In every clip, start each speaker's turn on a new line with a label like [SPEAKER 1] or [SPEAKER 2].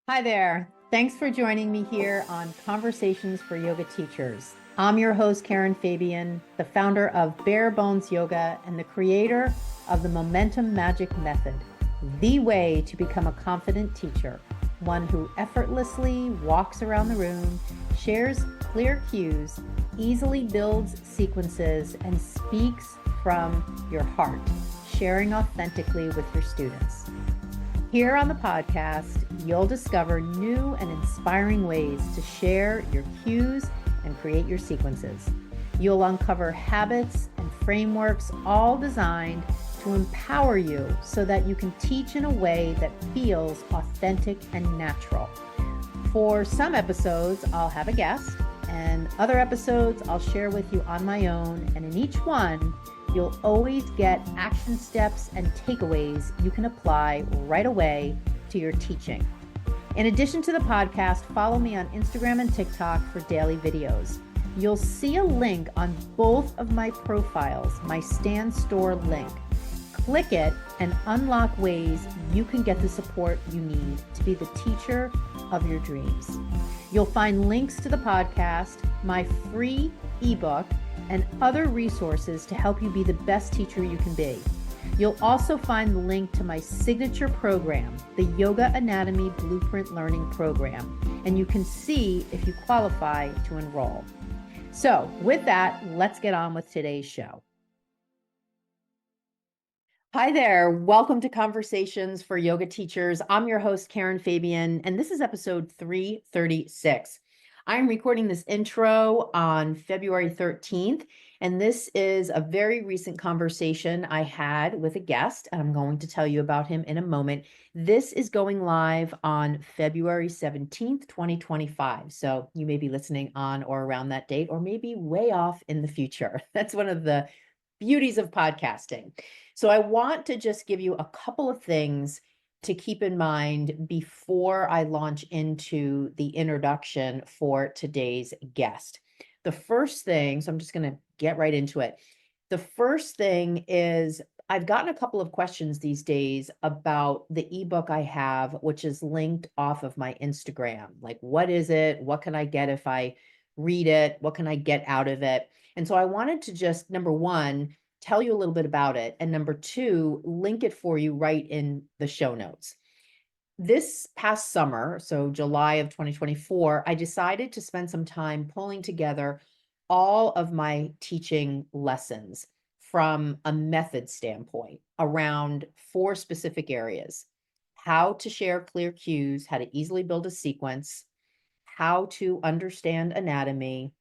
[SPEAKER 1] Hi there. Thanks for joining me here on Conversations for Yoga Teachers. I'm your host, Karen Fabian, the founder of Bare Bones Yoga and the creator of the Momentum Magic Method, the way to become a confident teacher, one who effortlessly walks around the room, shares clear cues, easily builds sequences, and speaks from your heart, sharing authentically with your students. Here on the podcast, you'll discover new and inspiring ways to share your cues and create your sequences. You'll uncover habits and frameworks all designed to empower you so that you can teach in a way that feels authentic and natural. For some episodes, I'll have a guest, and other episodes I'll share with you on my own, and in each one, you'll always get action steps and takeaways you can apply right away to your teaching. In addition to the podcast, follow me on Instagram and TikTok for daily videos. You'll see a link on both of my profiles, my Stan Store link. Click it and unlock ways you can get the support you need to be the teacher of your dreams. You'll find links to the podcast, my free ebook, and other resources to help you be the best teacher you can be. You'll also find the link to my signature program, the Yoga Anatomy Blueprint Learning Program, and you can see if you qualify to enroll. So with that, let's get on with today's show. Hi there. Welcome to Conversations for Yoga Teachers. I'm your host, Karen Fabian, and this is episode 336. I'm recording this intro on February 13th, and this is a very recent conversation I had with a guest, and I'm going to tell you about him in a moment. This is going live on February 17th, 2025. So you may be listening on or around that date, or maybe way off in the future. That's one of the beauties of podcasting. So I want to just give you a couple of things to keep in mind before I launch into the introduction for today's guest. The first thing, so I'm just going to get right into it. The first thing is I've gotten a couple of questions these days about the ebook I have, which is linked off of my Instagram. Like, what is it? What can I get if I read it? What can I get out of it? And so I wanted to just, number one, tell you a little bit about it. And number two, link it for you right in the show notes. This past summer, so July of 2024, I decided to spend some time pulling together all of my teaching lessons from a method standpoint around 4 specific areas: how to share clear cues, how to easily build a sequence, how to understand anatomy,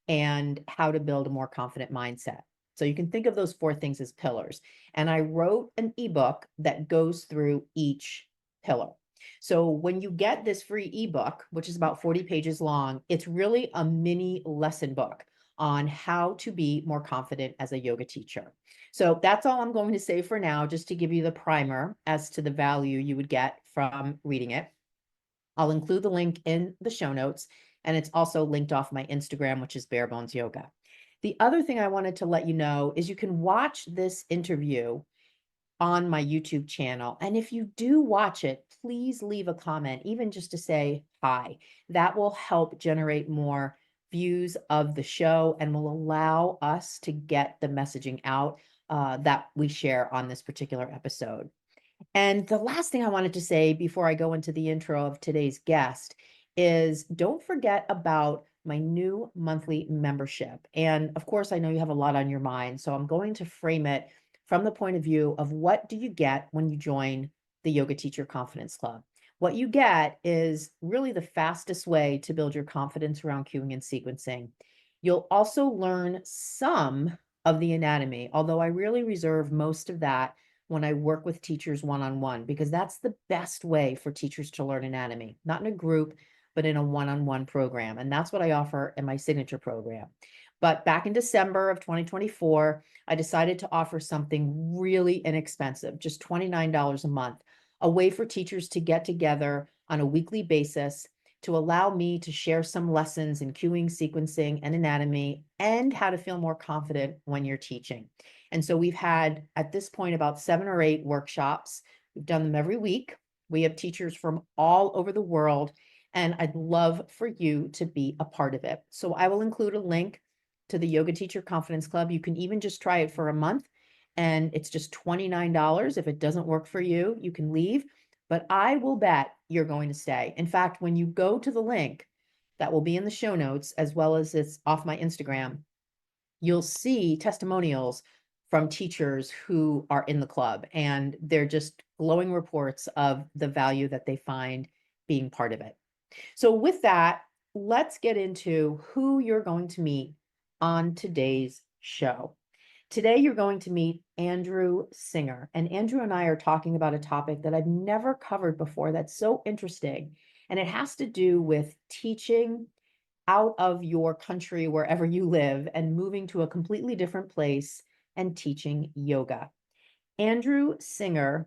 [SPEAKER 1] and how to build a more confident mindset. So you can think of those 4 things as pillars. And I wrote an ebook that goes through each pillar. So when you get this free ebook, which is about 40 pages long, it's really a mini lesson book on how to be more confident as a yoga teacher. So that's all I'm going to say for now, just to give you the primer as to the value you would get from reading it. I'll include the link in the show notes, and it's also linked off my Instagram, which is Bare Bones Yoga. The other thing I wanted to let you know is you can watch this interview on my YouTube channel. And if you do watch it, please leave a comment, even just to say hi. That will help generate more views of the show and will allow us to get the messaging out that we share on this particular episode. And the last thing I wanted to say before I go into the intro of today's guest is don't forget about my new monthly membership. And of course, I know you have a lot on your mind, so I'm going to frame it from the point of view of what do you get when you join the Yoga Teacher Confidence Club. What you get is really the fastest way to build your confidence around cueing and sequencing. You'll also learn some of the anatomy, although I really reserve most of that when I work with teachers one-on-one, because that's the best way for teachers to learn anatomy, not in a group, but in a one-on-one program. And that's what I offer in my signature program. But back in December of 2024, I decided to offer something really inexpensive, just $29 a month, a way for teachers to get together on a weekly basis to allow me to share some lessons in cueing, sequencing, and anatomy, and how to feel more confident when you're teaching. And so we've had, at this point, about 7 or 8 workshops. We've done them every week. We have teachers from all over the world, and I'd love for you to be a part of it. So I will include a link to the Yoga Teacher Confidence Club. You can even just try it for a month, and it's just $29. If it doesn't work for you, you can leave, but I will bet you're going to stay. In fact, when you go to the link that will be in the show notes, as well as it's off my Instagram, you'll see testimonials from teachers who are in the club, and they're just glowing reports of the value that they find being part of it. So with that, let's get into who you're going to meet on today's show. Today, you're going to meet Andrew Singer, and Andrew and I are talking about a topic that I've never covered before that's so interesting, and it has to do with teaching out of your country, wherever you live, and moving to a completely different place and teaching yoga. Andrew Singer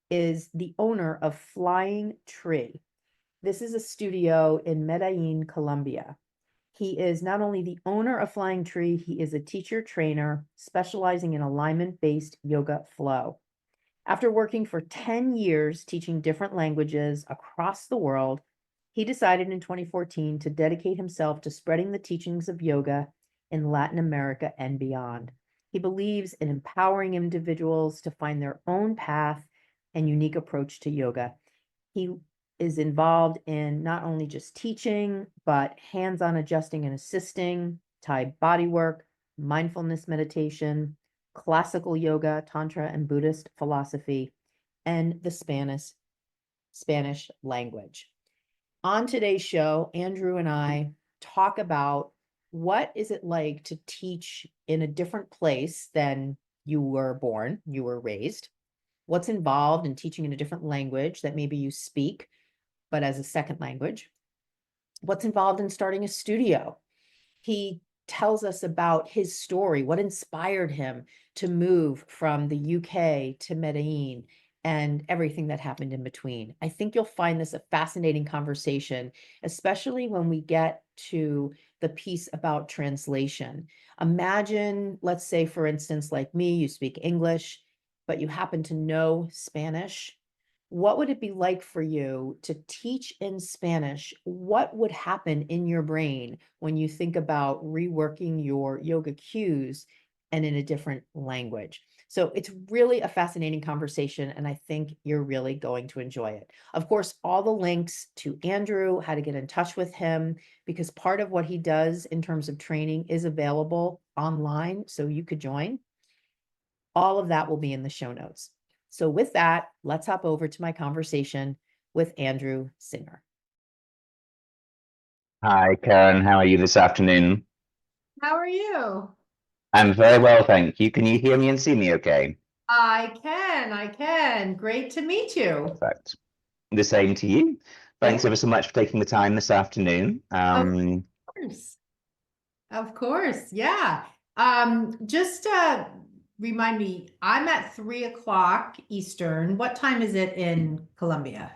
[SPEAKER 1] is the owner of Flying Tree. This is a studio in Medellin, Colombia. He is not only the owner of Flying Tree, he is a teacher trainer specializing in alignment-based yoga flow. After working for 10 years teaching different languages across the world, he decided in 2014 to dedicate himself to spreading the teachings of yoga in Latin America and beyond. He believes in empowering individuals to find their own path and unique approach to yoga. He is involved in not only just teaching, but hands-on adjusting and assisting, Thai bodywork, mindfulness meditation, classical yoga, Tantra and Buddhist philosophy, and the Spanish language. On today's show, Andrew and I talk about what is it like to teach in a different place than you were born, you were raised, what's involved in teaching in a different language that maybe you speak, but as a second language, what's involved in starting a studio. He tells us about his story, what inspired him to move from the UK to Medellin, and everything that happened in between. I think you'll find this a fascinating conversation, especially when we get to the piece about translation. Imagine, let's say, for instance, like me, you speak English, but you happen to know Spanish. What would it be like for you to teach in Spanish? What would happen in your brain when you think about reworking your yoga cues and in a different language? So it's really a fascinating conversation, and I think you're really going to enjoy it. Of course, all the links to Andrew, how to get in touch with him, because part of what he does in terms of training is available online, so you could join. All of that will be in the show notes. So with that, let's hop over to my conversation with Andrew Singer.
[SPEAKER 2] Hi, Karen. How are you this afternoon?
[SPEAKER 1] How are you?
[SPEAKER 2] I'm very well, thank you. Can you hear me and see me okay?
[SPEAKER 1] I can. Great to meet you.
[SPEAKER 2] Perfect. The same to you. Thanks ever so much for taking the time this afternoon.
[SPEAKER 1] Of course. Of course. Yeah. Just remind me, I'm at 3 o'clock Eastern. What time is it in Colombia?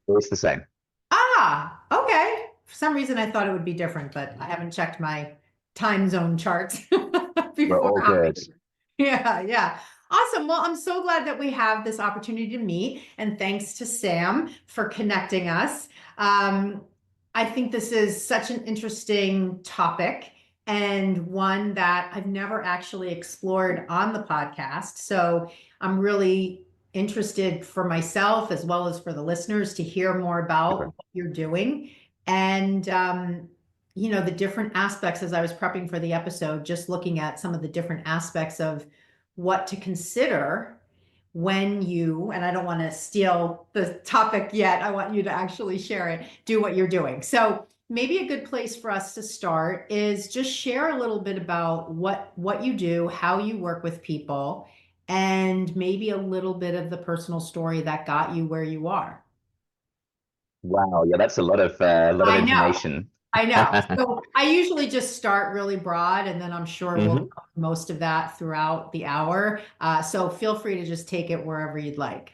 [SPEAKER 2] It's the same.
[SPEAKER 1] Ah, okay. For some reason, I thought it would be different, but I haven't checked my time zone charts
[SPEAKER 2] We're
[SPEAKER 1] before
[SPEAKER 2] all
[SPEAKER 1] hopping.
[SPEAKER 2] good.
[SPEAKER 1] Yeah. Awesome. Well, I'm so glad that we have this opportunity to meet, and thanks to Sam for connecting us. I think this is such an interesting topic and one that I've never actually explored on the podcast. So I'm really interested for myself as well as for the listeners to hear more about
[SPEAKER 2] Super.
[SPEAKER 1] what you're doing. And the different aspects as I was prepping for the episode, just looking at some of the different aspects of what to consider when you, and I don't want to steal the topic yet, I want you to actually share it, do what you're doing. So maybe a good place for us to start is just share a little bit about what you do, how you work with people, and maybe a little bit of the personal story that got you where you are.
[SPEAKER 2] Wow, yeah, that's a lot of
[SPEAKER 1] I know.
[SPEAKER 2] information.
[SPEAKER 1] I know. So I usually just start really broad, and then I'm sure we'll
[SPEAKER 2] hmm
[SPEAKER 1] cover most of that throughout the hour. So feel free to just take it wherever you'd like.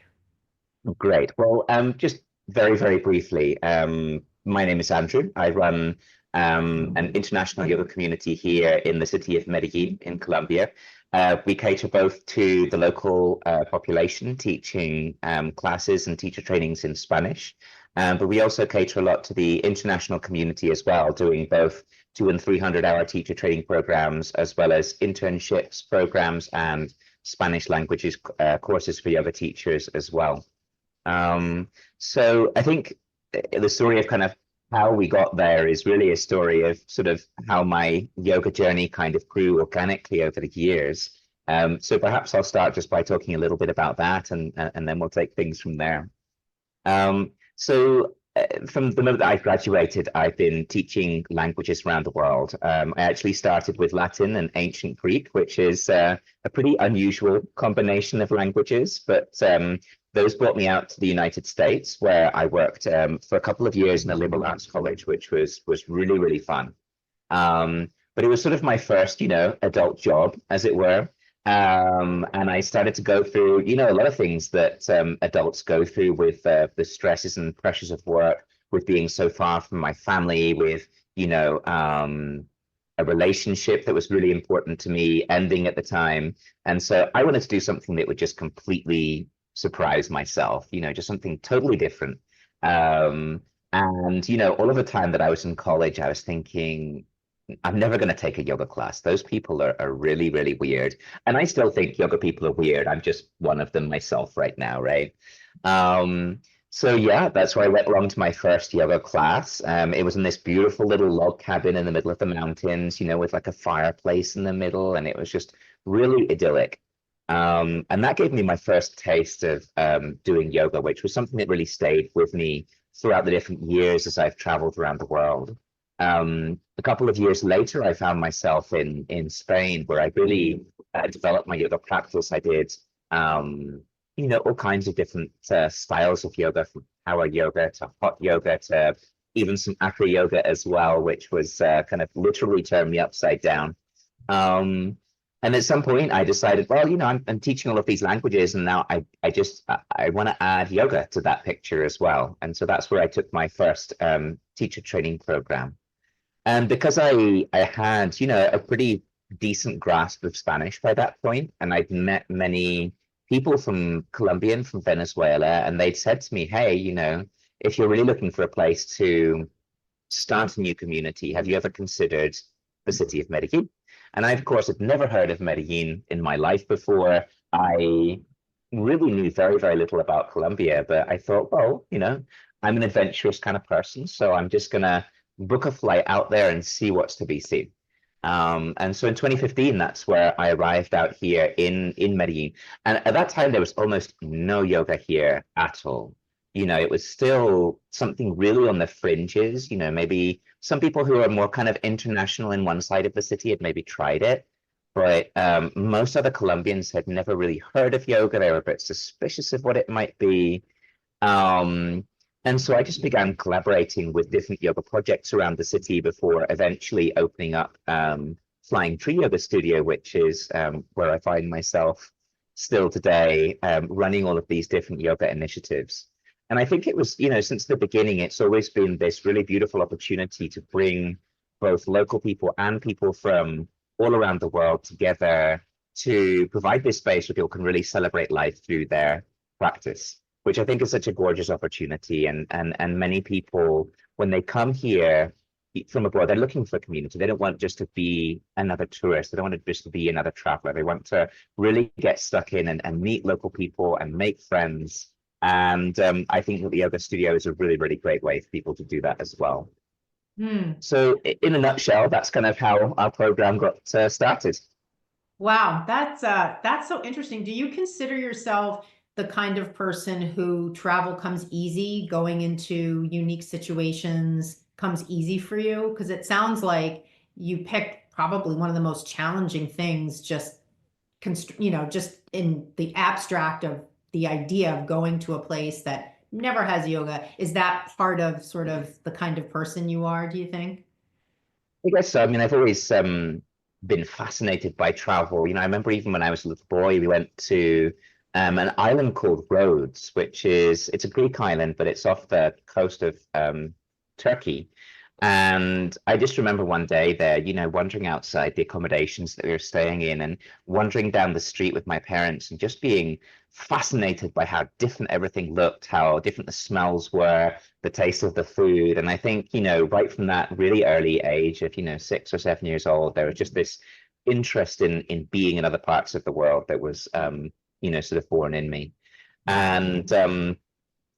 [SPEAKER 2] Great. Well, just very, very briefly, my name is Andrew. I run an international yoga community here in the city of Medellin in Colombia. We cater both to the local population, teaching classes and teacher trainings in Spanish, but we also cater a lot to the international community as well, doing both 200 and 300-hour teacher training programs, as well as internships programs and Spanish languages courses for yoga teachers as well. So I think the story of kind of how we got there is really a story of sort of how my yoga journey kind of grew organically over the years. So perhaps I'll start just by talking a little bit about that, and then we'll take things from there. From the moment that I graduated, I've been teaching languages around the world. I actually started with Latin and ancient Greek, which is a pretty unusual combination of languages, but those brought me out to the United States, where I worked for a couple of years in a liberal arts college, which was really, really fun. But it was sort of my first, adult job, as it were. And I started to go through, a lot of things that adults go through with the stresses and pressures of work, with being so far from my family, with, a relationship that was really important to me ending at the time. And so I wanted to do something that would just completely surprise myself, just something totally different. And, all of the time that I was in college, I was thinking, I'm never going to take a yoga class. Those people are really, really weird. And I still think yoga people are weird. I'm just one of them myself right now, right? So yeah, that's where I went along to my first yoga class. It was in this beautiful little log cabin in the middle of the mountains, with like a fireplace in the middle, and it was just really idyllic. And that gave me my first taste of doing yoga, which was something that really stayed with me throughout the different years as I've traveled around the world. A couple of years later, I found myself in Spain, where I really developed my yoga practice. I did, all kinds of different styles of yoga, from power yoga to hot yoga to even some acro yoga as well, which was kind of literally turned me upside down. And at some point, I decided, well, I'm teaching all of these languages, and now I want to add yoga to that picture as well. And so that's where I took my first teacher training program. And because I had, a pretty decent grasp of Spanish by that point, and I'd met many people from Colombia and from Venezuela, and they'd said to me, hey, if you're really looking for a place to start a new community, have you ever considered the city of Medellin? And I, of course, had never heard of Medellin in my life before. I really knew very, very little about Colombia, but I thought, well, I'm an adventurous kind of person, so I'm just going to book a flight out there and see what's to be seen. And so in 2015, that's where I arrived out here in Medellin. And at that time, there was almost no yoga here at all. It was still something really on the fringes. Maybe some people who are more kind of international in one side of the city had maybe tried it, but most other Colombians had never really heard of yoga. They were a bit suspicious of what it might be. And so I just began collaborating with different yoga projects around the city before eventually opening up Flying Tree Yoga Studio, which is where I find myself still today, running all of these different yoga initiatives. And I think it was, since the beginning, it's always been this really beautiful opportunity to bring both local people and people from all around the world together to provide this space where people can really celebrate life through their practice, which I think is such a gorgeous opportunity. And many people, when they come here from abroad, they're looking for a community. They don't want just to be another tourist. They don't want to just to be another traveler. They want to really get stuck in and meet local people and make friends. And I think that the yoga studio is a really, really great way for people to do that as well. So in a nutshell, that's kind of how our program got started.
[SPEAKER 1] Wow, that's so interesting. Do you consider yourself the kind of person who travel comes easy, going into unique situations comes easy for you? Because it sounds like you picked probably one of the most challenging things, just just in the abstract of the idea of going to a place that never has yoga. Is that part of sort of the kind of person you are, do you think?
[SPEAKER 2] I guess so. I mean, I've always been fascinated by travel. I remember even when I was a little boy, we went to an island called Rhodes, it's a Greek island, but it's off the coast of Turkey. And I just remember one day there, wandering outside the accommodations that we were staying in and wandering down the street with my parents and just being fascinated by how different everything looked, how different the smells were, the taste of the food. And I think, right from that really early age of, 6 or 7 years old, there was just this interest in being in other parts of the world that was, sort of born in me. And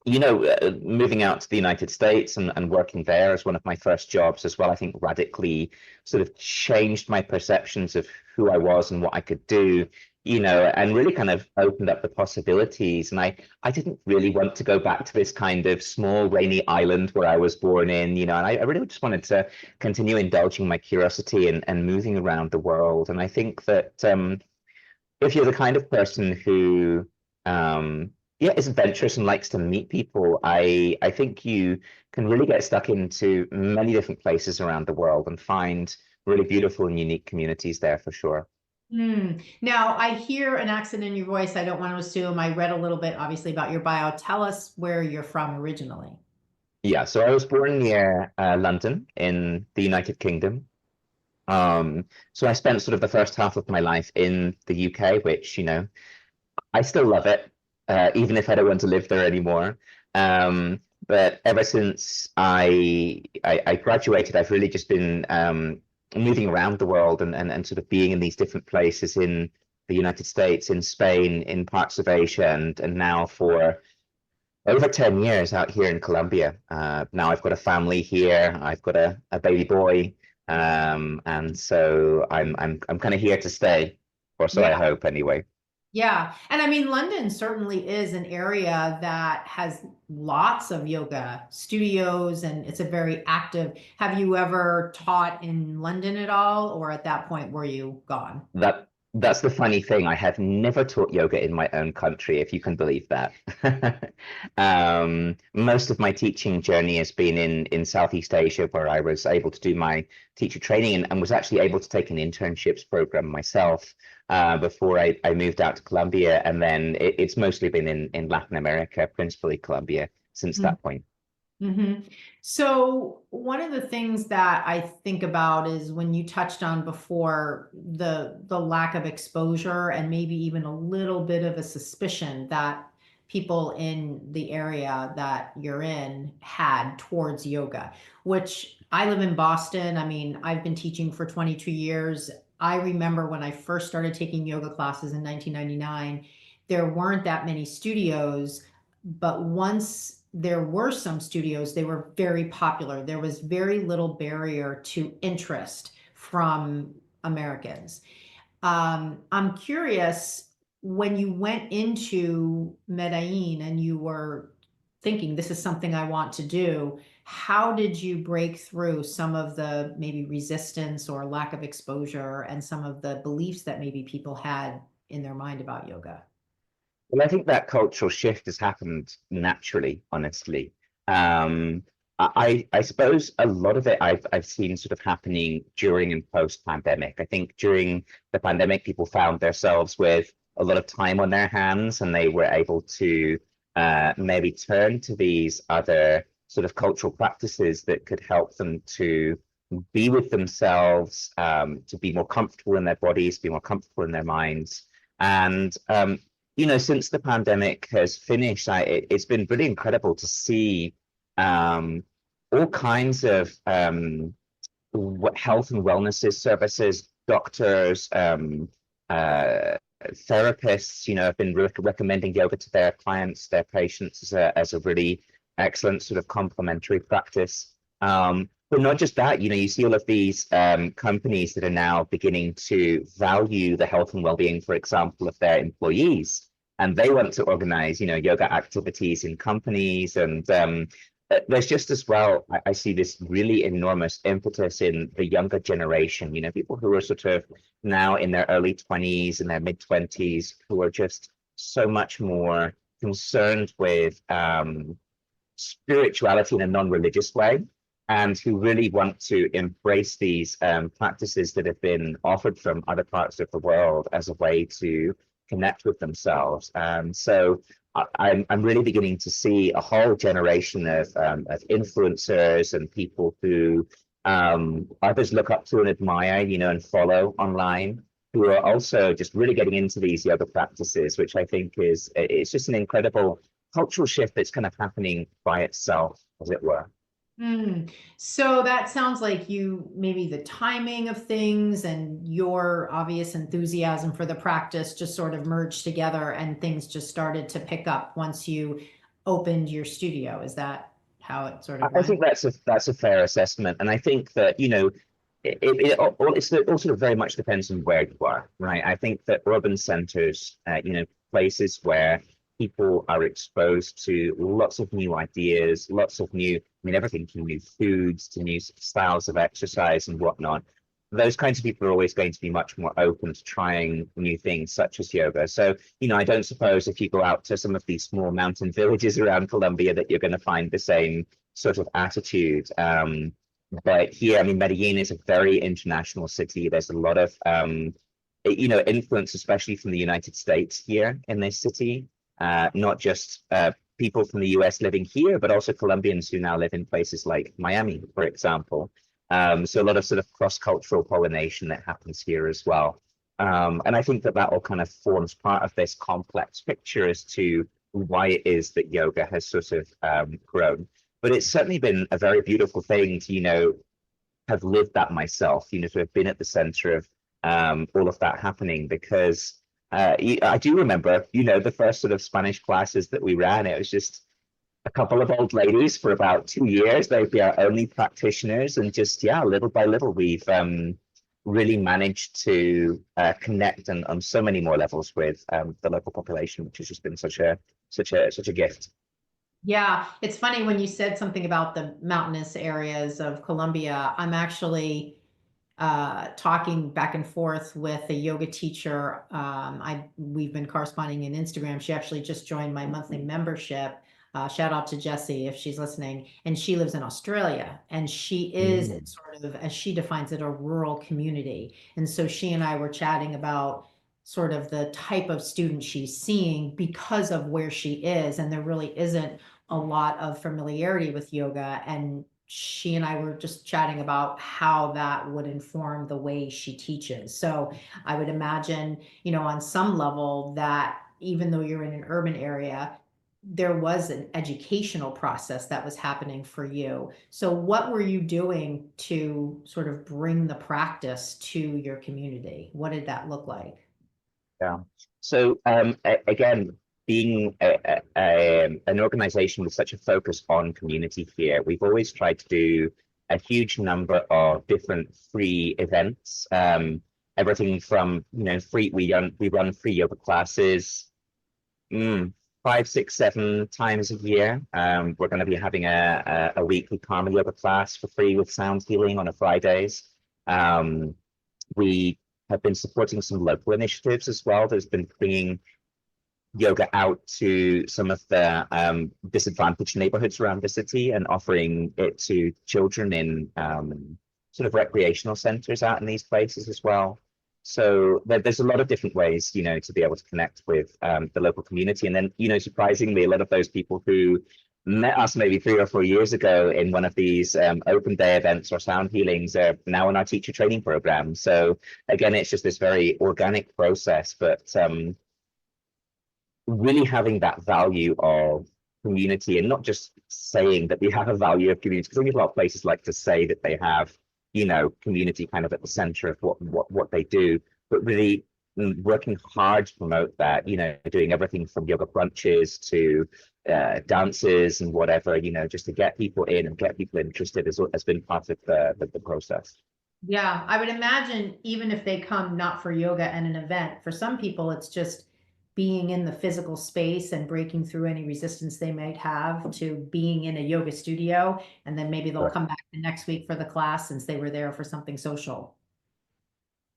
[SPEAKER 2] moving out to the United States and working there as one of my first jobs as well, I think radically sort of changed my perceptions of who I was and what I could do, and really kind of opened up the possibilities. And I didn't really want to go back to this kind of small, rainy island where I was born in, and I really just wanted to continue indulging my curiosity and moving around the world. And I think that if you're the kind of person who is adventurous and likes to meet people, I think you can really get stuck into many different places around the world and find really beautiful and unique communities there for sure.
[SPEAKER 1] Now, I hear an accent in your voice. I don't want to assume. I read a little bit, obviously, about your bio. Tell us where you're from originally.
[SPEAKER 2] Yeah, so I was born near London in the United Kingdom. So I spent sort of the first half of my life in the UK, which, I still love it, even if I don't want to live there anymore. But ever since I graduated, I've really just been moving around the world and sort of being in these different places in the United States, in Spain, in parts of Asia, and now for over 10 years out here in Colombia. Now I've got a family here. I've got a baby boy, and so I'm kind of here to stay, or so I hope anyway.
[SPEAKER 1] Yeah. And I mean, London certainly is an area that has lots of yoga studios and it's a very active. Have you ever taught in London at all, or at that point were you gone?
[SPEAKER 2] That's the funny thing. I have never taught yoga in my own country, if you can believe that. Most of my teaching journey has been in Southeast Asia, where I was able to do my teacher training and was actually able to take an internships program myself before I moved out to Colombia. And then it's mostly been in Latin America, principally Colombia, since that point.
[SPEAKER 1] Mm-hmm. So one of the things that I think about is when you touched on before the lack of exposure and maybe even a little bit of a suspicion that people in the area that you're in had towards yoga, which I live in Boston. I mean, I've been teaching for 22 years. I remember when I first started taking yoga classes in 1999, there weren't that many studios, but once there were some studios, they were very popular. There was very little barrier to interest from Americans. I'm curious, when you went into Medellin and you were thinking, this is something I want to do, how did you break through some of the maybe resistance or lack of exposure and some of the beliefs that maybe people had in their mind about yoga?
[SPEAKER 2] Well, I think that cultural shift has happened naturally, honestly. I suppose a lot of it I've seen sort of happening during and post pandemic. I think during the pandemic, people found themselves with a lot of time on their hands, and they were able to maybe turn to these other sort of cultural practices that could help them to be with themselves, to be more comfortable in their bodies, be more comfortable in their minds. And since the pandemic has finished, it's been really incredible to see all kinds of health and wellness services, doctors, therapists, have been recommending yoga to their clients, their patients as a really excellent sort of complementary practice. But not just that, you see all of these companies that are now beginning to value the health and well-being, for example, of their employees. And they want to organize, yoga activities in companies. And there's just as well, I see this really enormous impetus in the younger generation, people who are sort of now in their early 20s and their mid 20s, who are just so much more concerned with spirituality in a non-religious way, and who really want to embrace these practices that have been offered from other parts of the world as a way to connect with themselves. And so I'm really beginning to see a whole generation of influencers and people who others look up to and admire, and follow online, who are also just really getting into these yoga practices, which I think it's just an incredible cultural shift that's kind of happening by itself, as it were.
[SPEAKER 1] So that sounds like maybe the timing of things and your obvious enthusiasm for the practice just sort of merged together and things just started to pick up once you opened your studio. Is that how it sort of
[SPEAKER 2] I
[SPEAKER 1] went?
[SPEAKER 2] think that's a fair assessment, and I think that it also very much depends on where you are, right? I think that urban centers, places where people are exposed to lots of new ideas, lots of new, I mean, everything from new foods to new styles of exercise and whatnot. Those kinds of people are always going to be much more open to trying new things such as yoga. So, I don't suppose if you go out to some of these small mountain villages around Colombia that you're going to find the same sort of attitude. But here, I mean, Medellin is a very international city. There's a lot of, influence, especially from the United States here in this city. Not just people from the US living here, but also Colombians who now live in places like Miami, for example. So a lot of sort of cross-cultural pollination that happens here as well. And I think that all kind of forms part of this complex picture as to why it is that yoga has sort of grown. But it's certainly been a very beautiful thing to, have lived that myself, to have been at the center of all of that happening, because I do remember, the first sort of Spanish classes that we ran, it was just a couple of old ladies for about 2 years. They'd be our only practitioners, and just, yeah, little by little, we've really managed to connect on so many more levels with the local population, which has just been such a gift.
[SPEAKER 1] Yeah, it's funny when you said something about the mountainous areas of Colombia. I'm actually talking back and forth with a yoga teacher. We've been corresponding in Instagram. She actually just joined my monthly membership. Shout out to Jessie if she's listening. And she lives in Australia, and she is sort of, as she defines it, a rural community. And so she and I were chatting about sort of the type of student she's seeing because of where she is, and there really isn't a lot of familiarity with yoga. And she and I were just chatting about how that would inform the way she teaches. So I would imagine, on some level, that even though you're in an urban area, there was an educational process that was happening for you. So what were you doing to sort of bring the practice to your community? What did that look like?
[SPEAKER 2] Yeah. So again, being an organization with such a focus on community here, we've always tried to do a huge number of different free events. Everything from free. We run free yoga classes, 5, 6, 7 times a year. We're going to be having a weekly karma yoga class for free with sound healing on a Fridays. We have been supporting some local initiatives as well. There's been bringing yoga out to some of the disadvantaged neighborhoods around the city and offering it to children in sort of recreational centers out in these places as well. So there's a lot of different ways, to be able to connect with the local community. And then, surprisingly, a lot of those people who met us maybe 3 or 4 years ago in one of these open day events or sound healings are now in our teacher training program. So again, it's just this very organic process, but really having that value of community, and not just saying that we have a value of community, because I think a lot of places like to say that they have, community kind of at the center of what they do, but really working hard to promote that, doing everything from yoga brunches to dances and whatever, just to get people in and get people interested has been part of the process.
[SPEAKER 1] Yeah, I would imagine even if they come not for yoga and an event, for some people it's just being in the physical space and breaking through any resistance they might have to being in a yoga studio, and then maybe they'll come back the next week for the class since they were there for something social.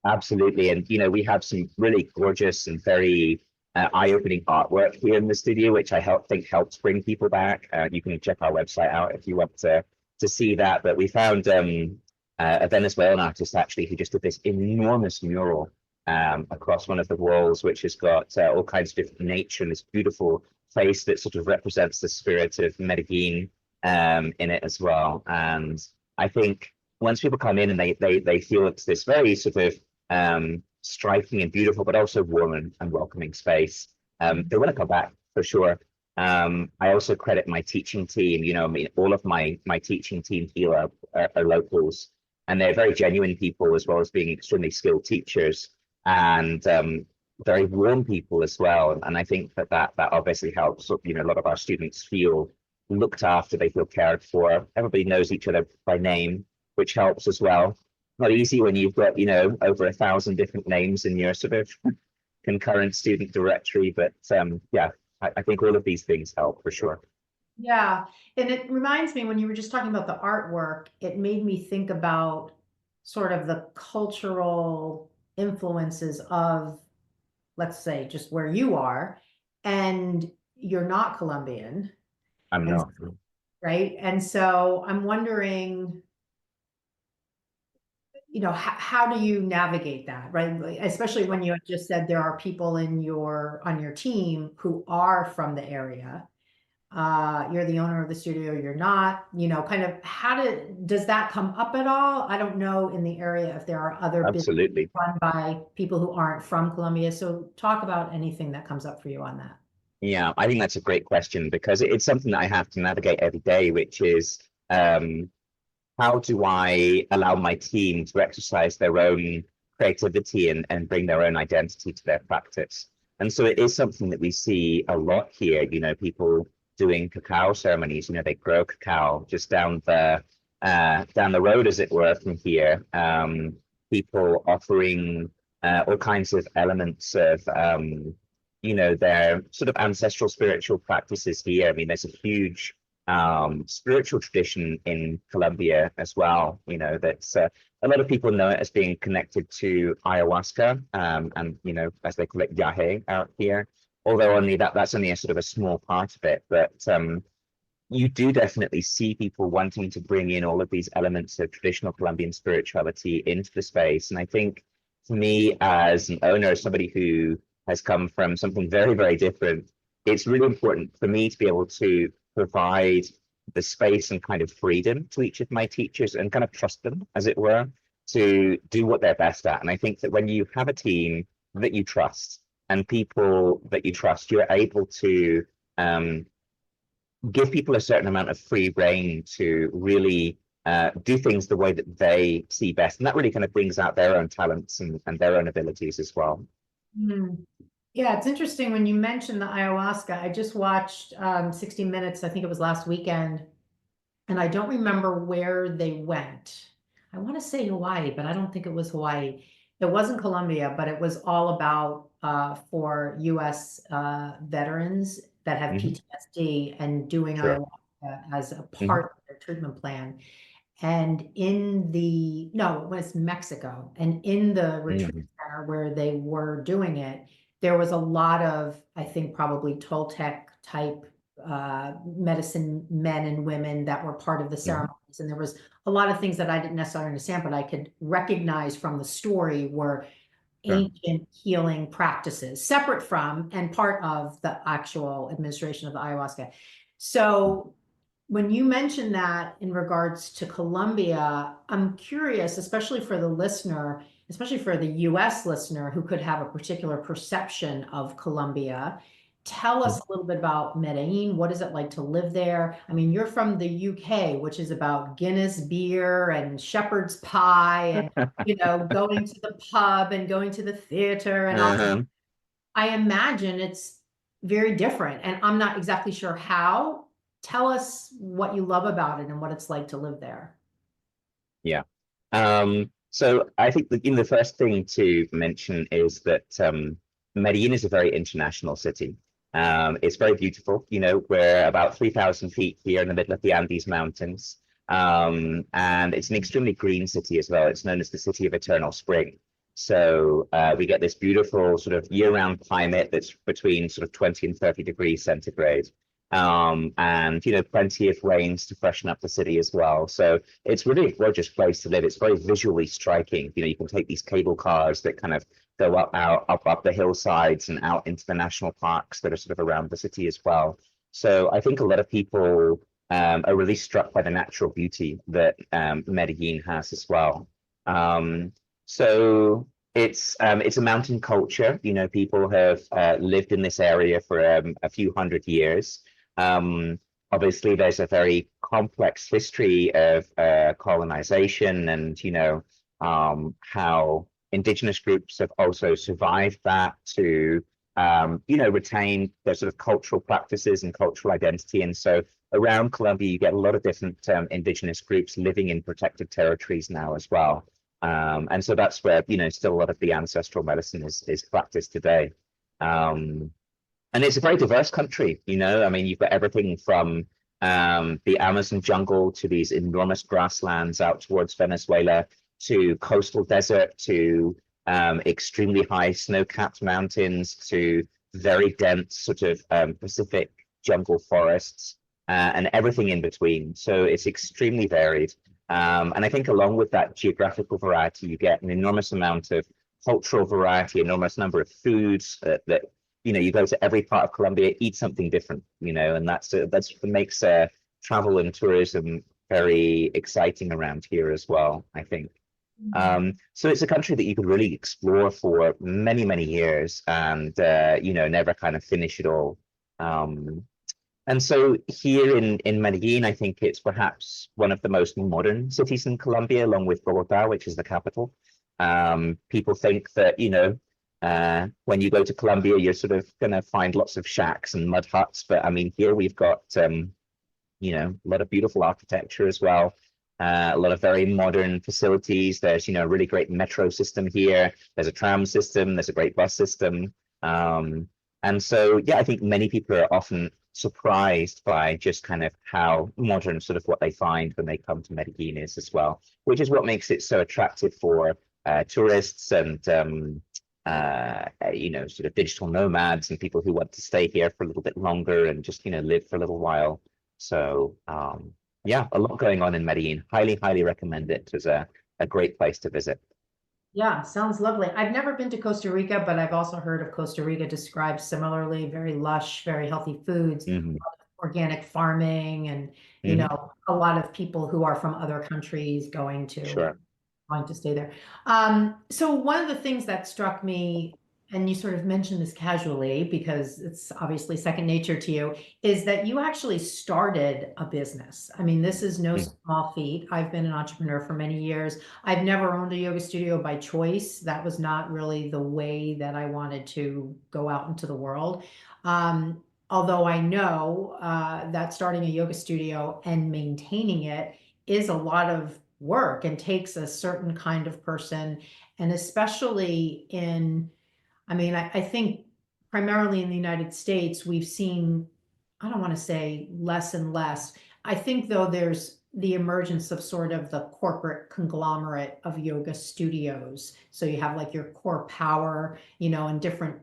[SPEAKER 2] Absolutely. And, we have some really gorgeous and very eye-opening artwork here in the studio, which I think helps bring people back. You can check our website out if you want to see that. But we found a Venezuelan artist actually who just did this enormous mural across one of the walls, which has got all kinds of different nature and this beautiful place that sort of represents the spirit of Medellin in it as well. And I think once people come in and they feel it's this very sort of striking and beautiful, but also warm and welcoming space, they want to come back for sure. I also credit my teaching team. I mean, all of my teaching team here are locals, and they're very genuine people, as well as being extremely skilled teachers and very warm people as well. And I think that obviously helps. So, a lot of our students feel looked after, they feel cared for. Everybody knows each other by name, which helps as well. Not easy when you've got, over 1,000 different names in your sort of concurrent student directory, but yeah, I think all of these things help for sure.
[SPEAKER 1] Yeah. And it reminds me, when you were just talking about the artwork, it made me think about sort of the cultural influences of, let's say, just where you are, and you're not Colombian.
[SPEAKER 2] I'm not.
[SPEAKER 1] Right. And so I'm wondering, how do you navigate that, right? Especially when you just said there are people on your team who are from the area. You're the owner of the studio, you're not, kind of does that come up at all? I don't know in the area if there are other businesses run by people who aren't from Colombia. So talk about anything that comes up for you on that.
[SPEAKER 2] Yeah, I think that's a great question, because it's something that I have to navigate every day, which is how do I allow my team to exercise their own creativity and bring their own identity to their practice? And so it is something that we see a lot here, people doing cacao ceremonies. They grow cacao just down the road, as it were, from here. People offering all kinds of elements of their sort of ancestral spiritual practices here. I mean, there's a huge spiritual tradition in Colombia as well. That's a lot of people know it as being connected to ayahuasca, and as they call it, yahe out here. Although that's only a sort of a small part of it, but you do definitely see people wanting to bring in all of these elements of traditional Colombian spirituality into the space. And I think for me, as an owner, somebody who has come from something very, very different, it's really important for me to be able to provide the space and kind of freedom to each of my teachers and kind of trust them, as it were, to do what they're best at. And I think that when you have a team that you trust and people that you trust, you're able to give people a certain amount of free rein to really do things the way that they see best. And that really kind of brings out their own talents and their own abilities as well.
[SPEAKER 1] Yeah, it's interesting when you mentioned the ayahuasca. I just watched 60 Minutes, I think it was last weekend, and I don't remember where they went. I want to say Hawaii, but I don't think it was Hawaii. It wasn't Colombia, but it was all about for US veterans that have PTSD and doing ayahuasca as a part of their treatment plan. And it was Mexico. And in the retreat center where they were doing it, there was a lot of, I think, probably Toltec type medicine men and women that were part of the ceremonies. And there was a lot of things that I didn't necessarily understand, but I could recognize from the story were ancient healing practices, separate from and part of the actual administration of the ayahuasca. So when you mention that in regards to Colombia, I'm curious, especially for the listener, especially for the US listener who could have a particular perception of Colombia. Tell us a little bit about Medellin. What is it like to live there? I mean, you're from the UK, which is about Guinness beer and shepherd's pie and, going to the pub and going to the theater and all. I imagine it's very different, and I'm not exactly sure how. Tell us what you love about it and what it's like to live there.
[SPEAKER 2] Yeah. So I think the first thing to mention is that Medellin is a very international city. It's very beautiful. We're about 3,000 feet here in the middle of the Andes Mountains. And it's an extremely green city as well. It's known as the City of Eternal Spring. So we get this beautiful sort of year-round climate that's between sort of 20 and 30 degrees centigrade. and plenty of rains to freshen up the city as well. So it's really a gorgeous place to live. It's very visually striking. You can take these cable cars that kind of go up the hillsides and out into the national parks that are sort of around the city as well. So I think a lot of people are really struck by the natural beauty that Medellin has as well. So it's a mountain culture. People have lived in this area for a few hundred years. Obviously, there's a very complex history of colonization, and how indigenous groups have also survived that to retain their sort of cultural practices and cultural identity. And so around Colombia, you get a lot of different indigenous groups living in protected territories now as well. And so that's where, still a lot of the ancestral medicine is practiced today. And it's a very diverse country, I mean, you've got everything from the Amazon jungle to these enormous grasslands out towards Venezuela, to coastal desert, to extremely high snow-capped mountains, to very dense sort of Pacific jungle forests, and everything in between. So it's extremely varied. And I think along with that geographical variety, you get an enormous amount of cultural variety, enormous number of foods that you go to every part of Colombia, eat something different, and that's what makes travel and tourism very exciting around here as well, I think. So it's a country that you could really explore for many, many years and, never kind of finish it all. And so here in Medellin, I think it's perhaps one of the most modern cities in Colombia, along with Bogota, which is the capital. People think that, when you go to Colombia, you're sort of going to find lots of shacks and mud huts. But I mean, here we've got, a lot of beautiful architecture as well. A lot of very modern facilities. There's, a really great metro system here. There's a tram system. There's a great bus system. And so, yeah, I think many people are often surprised by just kind of how modern sort of what they find when they come to Medellin is as well, which is what makes it so attractive for tourists and, sort of digital nomads and people who want to stay here for a little bit longer and just, live for a little while. So, yeah, a lot going on in Medellin. Highly, highly recommend it as a great place to visit.
[SPEAKER 1] Yeah, sounds lovely. I've never been to Costa Rica, but I've also heard of Costa Rica described similarly, very lush, very healthy foods, organic farming, and a lot of people who are from other countries going to stay there. So one of the things that struck me, and you sort of mentioned this casually because it's obviously second nature to you, is that you actually started a business. I mean, this is no small feat. I've been an entrepreneur for many years. I've never owned a yoga studio by choice. That was not really the way that I wanted to go out into the world. Although I know that starting a yoga studio and maintaining it is a lot of work and takes a certain kind of person, and especially I think primarily in the United States, we've seen, I don't want to say less and less. I think though there's the emergence of sort of the corporate conglomerate of yoga studios. So you have like your Core Power, and different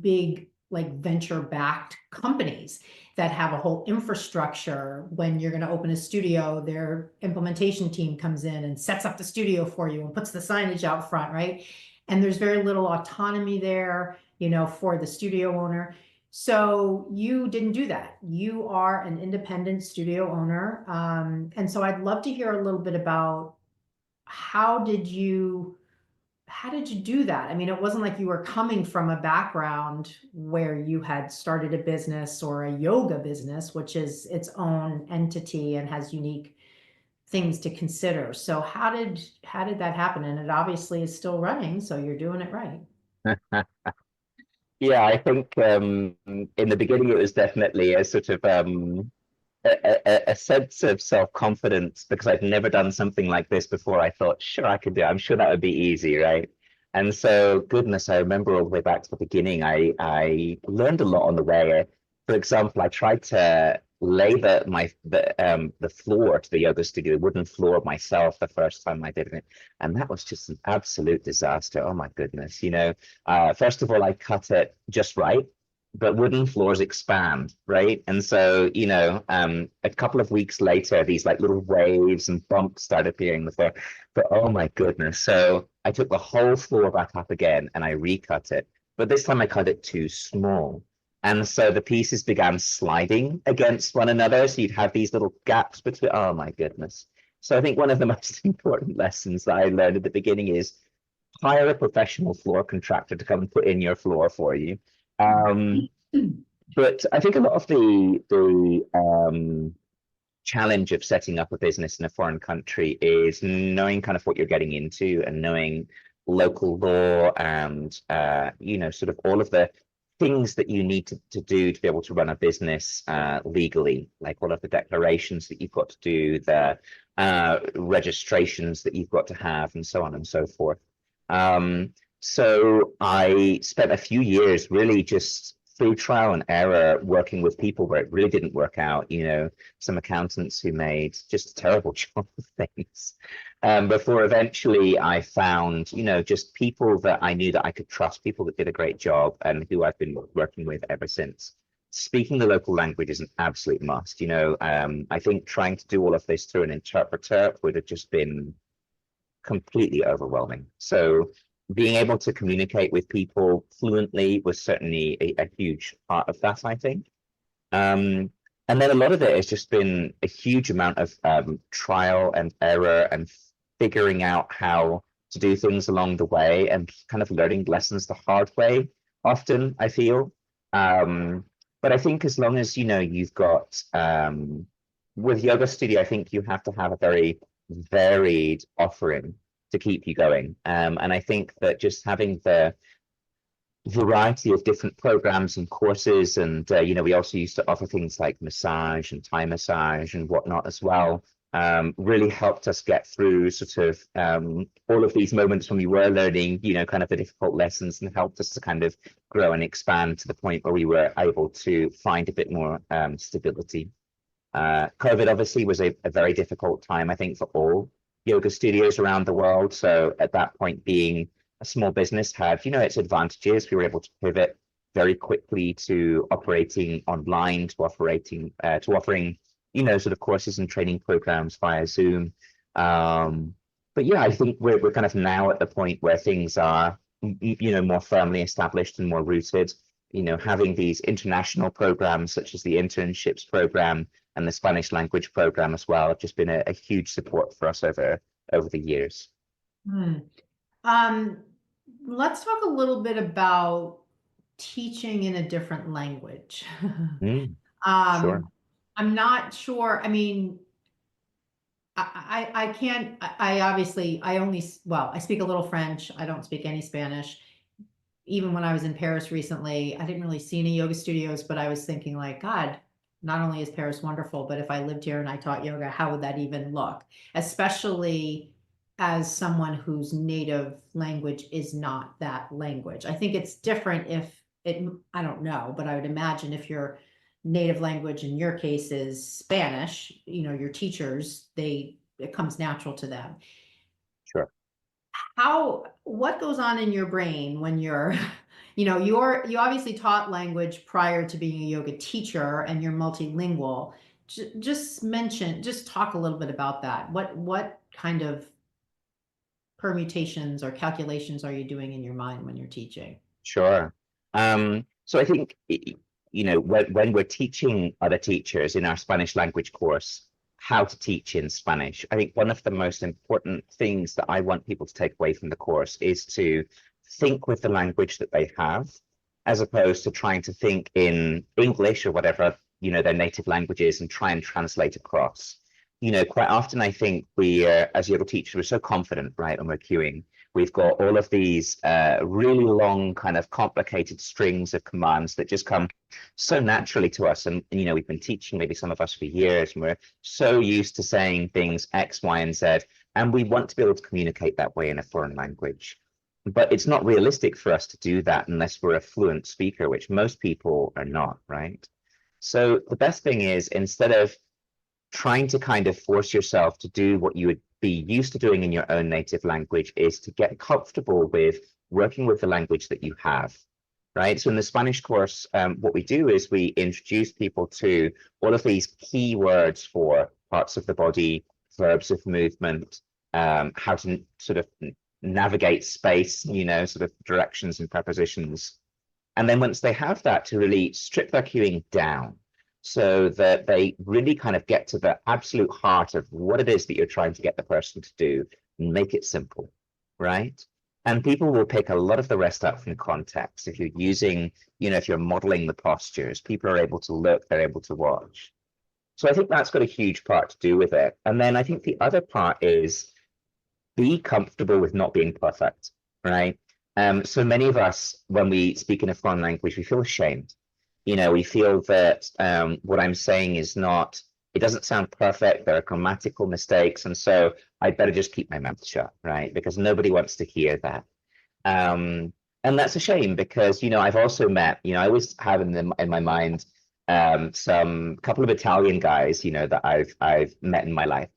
[SPEAKER 1] big like venture-backed companies that have a whole infrastructure. When you're going to open a studio, their implementation team comes in and sets up the studio for you and puts the signage out front, right? And there's very little autonomy there, for the studio owner. So you didn't do that. You are an independent studio owner. And so I'd love to hear a little bit about how did you do that? I mean, it wasn't like you were coming from a background where you had started a business or a yoga business, which is its own entity and has unique things to consider. So how did that happen? And it obviously is still running, so you're doing it right.
[SPEAKER 2] Yeah, I think in the beginning it was definitely a sort of a sense of self-confidence because I'd never done something like this before. I thought, sure, I could do it. I'm sure that would be easy, right? And so, goodness, I remember all the way back to the beginning, I learned a lot on the way. For example, I tried to lay the floor to the yoga studio, the wooden floor myself the first time I did it. And that was just an absolute disaster. Oh my goodness. First of all, I cut it just right. but wooden floors expand, right? And so, a couple of weeks later, these like little waves and bumps started appearing with the, but oh my goodness. So I took the whole floor back up again and I recut it, but this time I cut it too small. And so the pieces began sliding against one another. So you'd have these little gaps between, oh my goodness. So I think one of the most important lessons that I learned at the beginning is hire a professional floor contractor to come and put in your floor for you. Um, but I think a lot of the challenge of setting up a business in a foreign country is knowing kind of what you're getting into and knowing local law and sort of all of the things that you need to do to be able to run a business legally, like all of the declarations that you've got to do, the registrations that you've got to have, and so on and so forth. So I spent a few years really just through trial and error working with people where it really didn't work out, some accountants who made just a terrible job of things. Before eventually I found, just people that I knew that I could trust, people that did a great job and who I've been working with ever since. Speaking the local language is an absolute must. I think trying to do all of this through an interpreter would have just been completely overwhelming. So being able to communicate with people fluently was certainly a huge part of that, I think. And then a lot of it has just been a huge amount of trial and error and figuring out how to do things along the way and kind of learning lessons the hard way often, I feel. But I think as long as, you've got, with yoga studio, I think you have to have a very varied offering to keep you going. And I think that just having the variety of different programs and courses, and we also used to offer things like massage and Thai massage and whatnot as well, really helped us get through sort of all of these moments when we were learning, kind of the difficult lessons, and helped us to kind of grow and expand to the point where we were able to find a bit more stability. COVID obviously was a very difficult time, I think, for all yoga studios around the world. So at that point, being a small business had, its advantages. We were able to pivot very quickly to operating online, to offering, sort of courses and training programs via Zoom. But yeah, I think we're kind of now at the point where things are, more firmly established and more rooted. Having these international programs such as the internships program and the Spanish language program as well have just been a huge support for us over the years.
[SPEAKER 1] Let's talk a little bit about teaching in a different language.
[SPEAKER 2] Sure.
[SPEAKER 1] I'm not sure. I mean, I can't, I obviously, I speak a little French. I don't speak any Spanish. Even when I was in Paris recently, I didn't really see any yoga studios, but I was thinking like, God, not only is Paris wonderful, but if I lived here and I taught yoga, how would that even look? Especially as someone whose native language is not that language. I think it's different if I don't know, but I would imagine if your native language in your case is Spanish, your teachers, it comes natural to them.
[SPEAKER 2] Sure.
[SPEAKER 1] What goes on in your brain when you're, you obviously taught language prior to being a yoga teacher and you're multilingual. Just talk a little bit about that. What kind of permutations or calculations are you doing in your mind when you're teaching?
[SPEAKER 2] Sure. So I think, when we're teaching other teachers in our Spanish language course, how to teach in Spanish, I think one of the most important things that I want people to take away from the course is to think with the language that they have, as opposed to trying to think in English or whatever, their native language is and try and translate across. Quite often I think we, as yoga teachers, we're so confident, right, when we're cueing. We've got all of these really long, kind of complicated strings of commands that just come so naturally to us. And, we've been teaching, maybe some of us for years, and we're so used to saying things X, Y, and Z. And we want to be able to communicate that way in a foreign language. But it's not realistic for us to do that unless we're a fluent speaker, which most people are not, right? So the best thing is, instead of trying to kind of force yourself to do what you would be used to doing in your own native language, is to get comfortable with working with the language that you have. right? So in the Spanish course, what we do is we introduce people to all of these key words for parts of the body, verbs of movement, how to sort of navigate space, sort of directions and prepositions. And then once they have that, to really strip their cueing down so that they really kind of get to the absolute heart of what it is that you're trying to get the person to do and make it simple, right? And people will pick a lot of the rest up from context. If you're using, if you're modeling the postures, people are able to look, they're able to watch. So I think that's got a huge part to do with it. And then I think the other part is be comfortable with not being perfect, right? So many of us, when we speak in a foreign language, we feel ashamed. We feel that what I'm saying is not, it doesn't sound perfect. There are grammatical mistakes. And so I better just keep my mouth shut, right? Because nobody wants to hear that. And that's a shame because, I've also met, I always have in my mind some couple of Italian guys, that I've met in my life.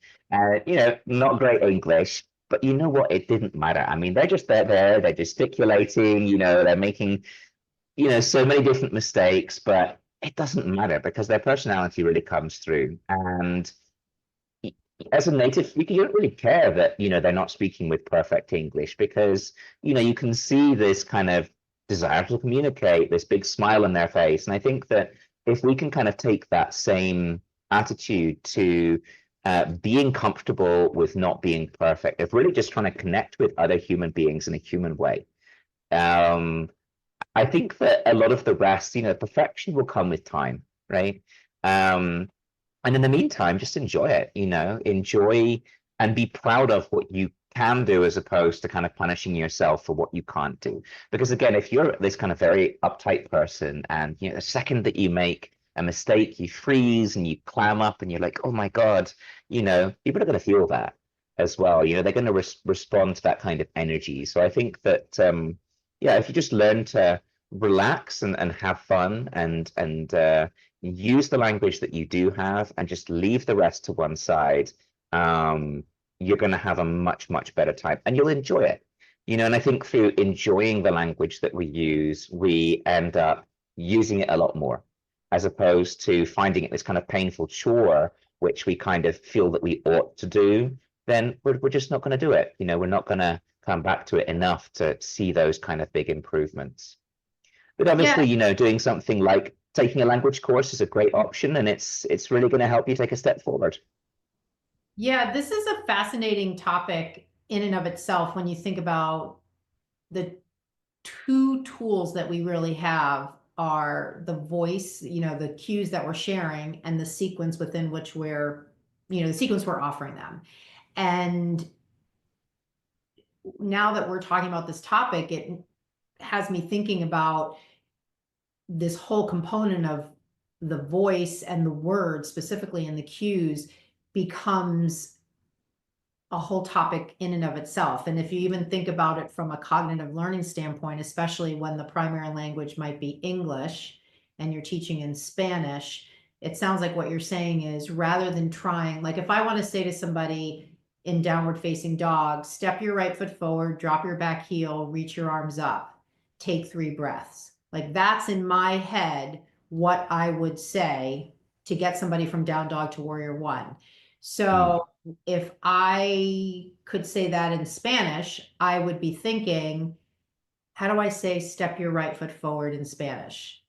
[SPEAKER 2] Not great English, but you know what? It didn't matter. I mean, they're just there, they're gesticulating, they're making, so many different mistakes, but it doesn't matter because their personality really comes through. And as a native, you don't really care that, they're not speaking with perfect English because, you can see this kind of desire to communicate, this big smile on their face. And I think that if we can kind of take that same attitude to being comfortable with not being perfect, of really just trying to connect with other human beings in a human way. I think that a lot of the rest, perfection will come with time, right? And in the meantime, just enjoy it, enjoy and be proud of what you can do as opposed to kind of punishing yourself for what you can't do. Because again, if you're this kind of very uptight person and, the second that you make a mistake, you freeze and you clam up and you're like, oh my God, people are going to feel that as well. They're going to respond to that kind of energy. So I think that, if you just learn to relax and have fun and use the language that you do have and just leave the rest to one side, you're going to have a much, much better time and you'll enjoy it. And I think through enjoying the language that we use, we end up using it a lot more, as opposed to finding it this kind of painful chore, which we kind of feel that we ought to do, then we're just not going to do it. We're not going to come back to it enough to see those kind of big improvements. But obviously, doing something like taking a language course is a great option, and it's really going to help you take a step forward.
[SPEAKER 1] Yeah, this is a fascinating topic in and of itself when you think about the two tools that we really have are the voice, the cues that we're sharing and the sequence within which the sequence we're offering them. And now that we're talking about this topic, it has me thinking about this whole component of the voice and the word, specifically in the cues, becomes a whole topic in and of itself. And if you even think about it from a cognitive learning standpoint, especially when the primary language might be English and you're teaching in Spanish, it sounds like what you're saying is rather than trying, like if I want to say to somebody in downward facing dog, step your right foot forward, drop your back heel, reach your arms up, take 3 breaths. Like that's in my head what I would say to get somebody from down dog to warrior 1. So if I could say that in Spanish, I would be thinking, how do I say step your right foot forward in Spanish?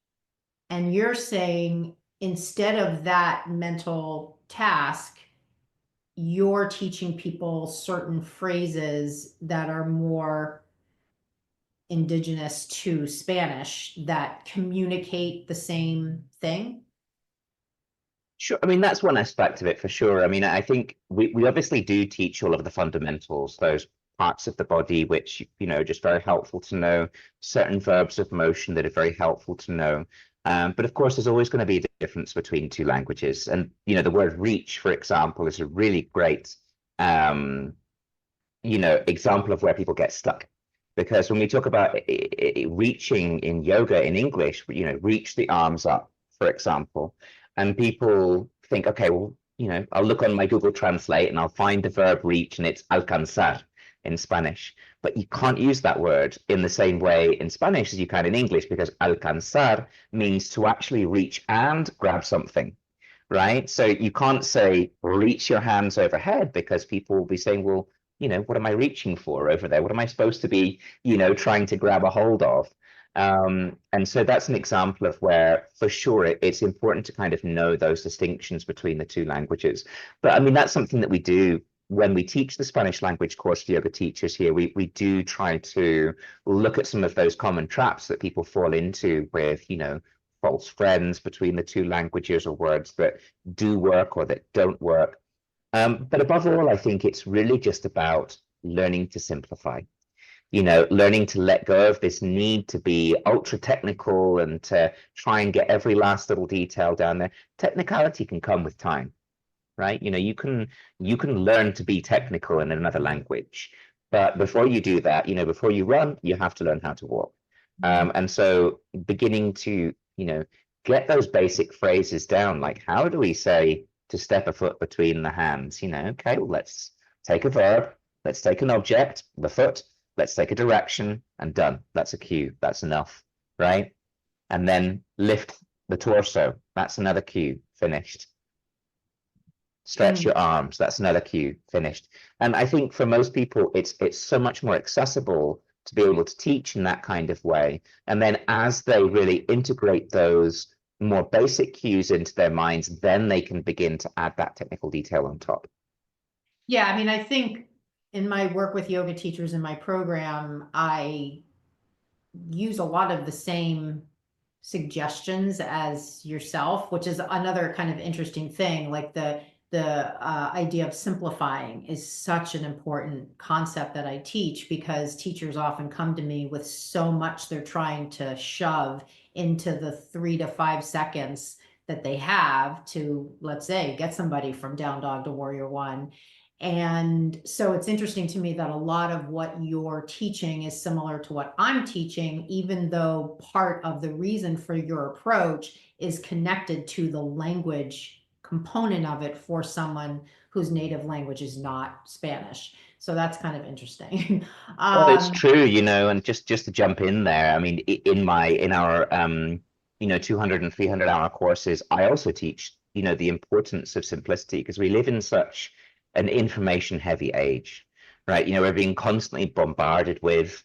[SPEAKER 1] And you're saying instead of that mental task, you're teaching people certain phrases that are more indigenous to Spanish that communicate the same thing.
[SPEAKER 2] Sure. I mean, that's one aspect of it for sure. I mean, I think we obviously do teach all of the fundamentals, those parts of the body, which, are just very helpful to know, certain verbs of motion that are very helpful to know. But of course, there's always going to be a difference between 2 languages. And, the word reach, for example, is a really great, example of where people get stuck. Because when we talk about reaching in yoga in English, reach the arms up, for example. And people think, okay, well, I'll look on my Google Translate and I'll find the verb reach and it's alcanzar. in Spanish, but you can't use that word in the same way in Spanish as you can in English, because alcanzar means to actually reach and grab something, right? So you can't say reach your hands overhead, because people will be saying, well, what am I reaching for over there? What am I supposed to be, trying to grab a hold of? And so that's an example of where, for sure, it's important to kind of know those distinctions between the two languages. But I mean, that's something that we do when we teach the Spanish language course for yoga teachers here. We do try to look at some of those common traps that people fall into with, false friends between the two languages, or words that do work or that don't work. But above all, I think it's really just about learning to simplify, learning to let go of this need to be ultra technical and to try and get every last little detail down there. Technicality can come with time, right? You can learn to be technical in another language, but before you do that, before you run, you have to learn how to walk. And so beginning to, get those basic phrases down, like how do we say to step a foot between the hands? Okay, well, let's take a verb, let's take an object, the foot, let's take a direction, and done. That's a cue. That's enough, right? And then lift the torso. That's another cue. Finished. Stretch your arms. That's another cue. Finished. And I think for most people, it's so much more accessible to be able to teach in that kind of way. And then as they really integrate those more basic cues into their minds, then they can begin to add that technical detail on top.
[SPEAKER 1] Yeah, I mean, I think in my work with yoga teachers in my program, I use a lot of the same suggestions as yourself, which is another kind of interesting thing. Like the idea of simplifying is such an important concept that I teach, because teachers often come to me with so much they're trying to shove into the 3 to 5 seconds that they have to, let's say, get somebody from down dog to warrior one. And so it's interesting to me that a lot of what you're teaching is similar to what I'm teaching, even though part of the reason for your approach is connected to the language component of it for someone whose native language is not Spanish. So that's kind of interesting.
[SPEAKER 2] Well, it's true, and just to jump in there, I mean, in our 200 and 300 hour courses, I also teach, the importance of simplicity, because we live in such an information heavy age, right? We're being constantly bombarded with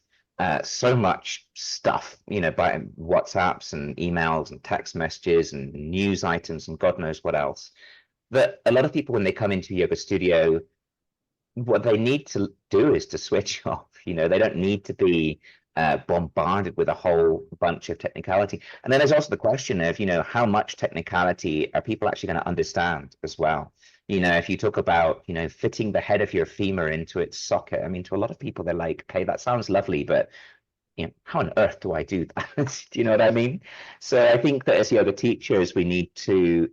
[SPEAKER 2] so much stuff, by WhatsApps and emails and text messages and news items and God knows what else, that a lot of people, when they come into a yoga studio, what they need to do is to switch off. They don't need to be bombarded with a whole bunch of technicality. And then there's also the question of, how much technicality are people actually going to understand as well? If you talk about, fitting the head of your femur into its socket, I mean, to a lot of people, they're like, okay, that sounds lovely, but how on earth do I do that? Do you know what I mean? So I think that as yoga teachers, we need to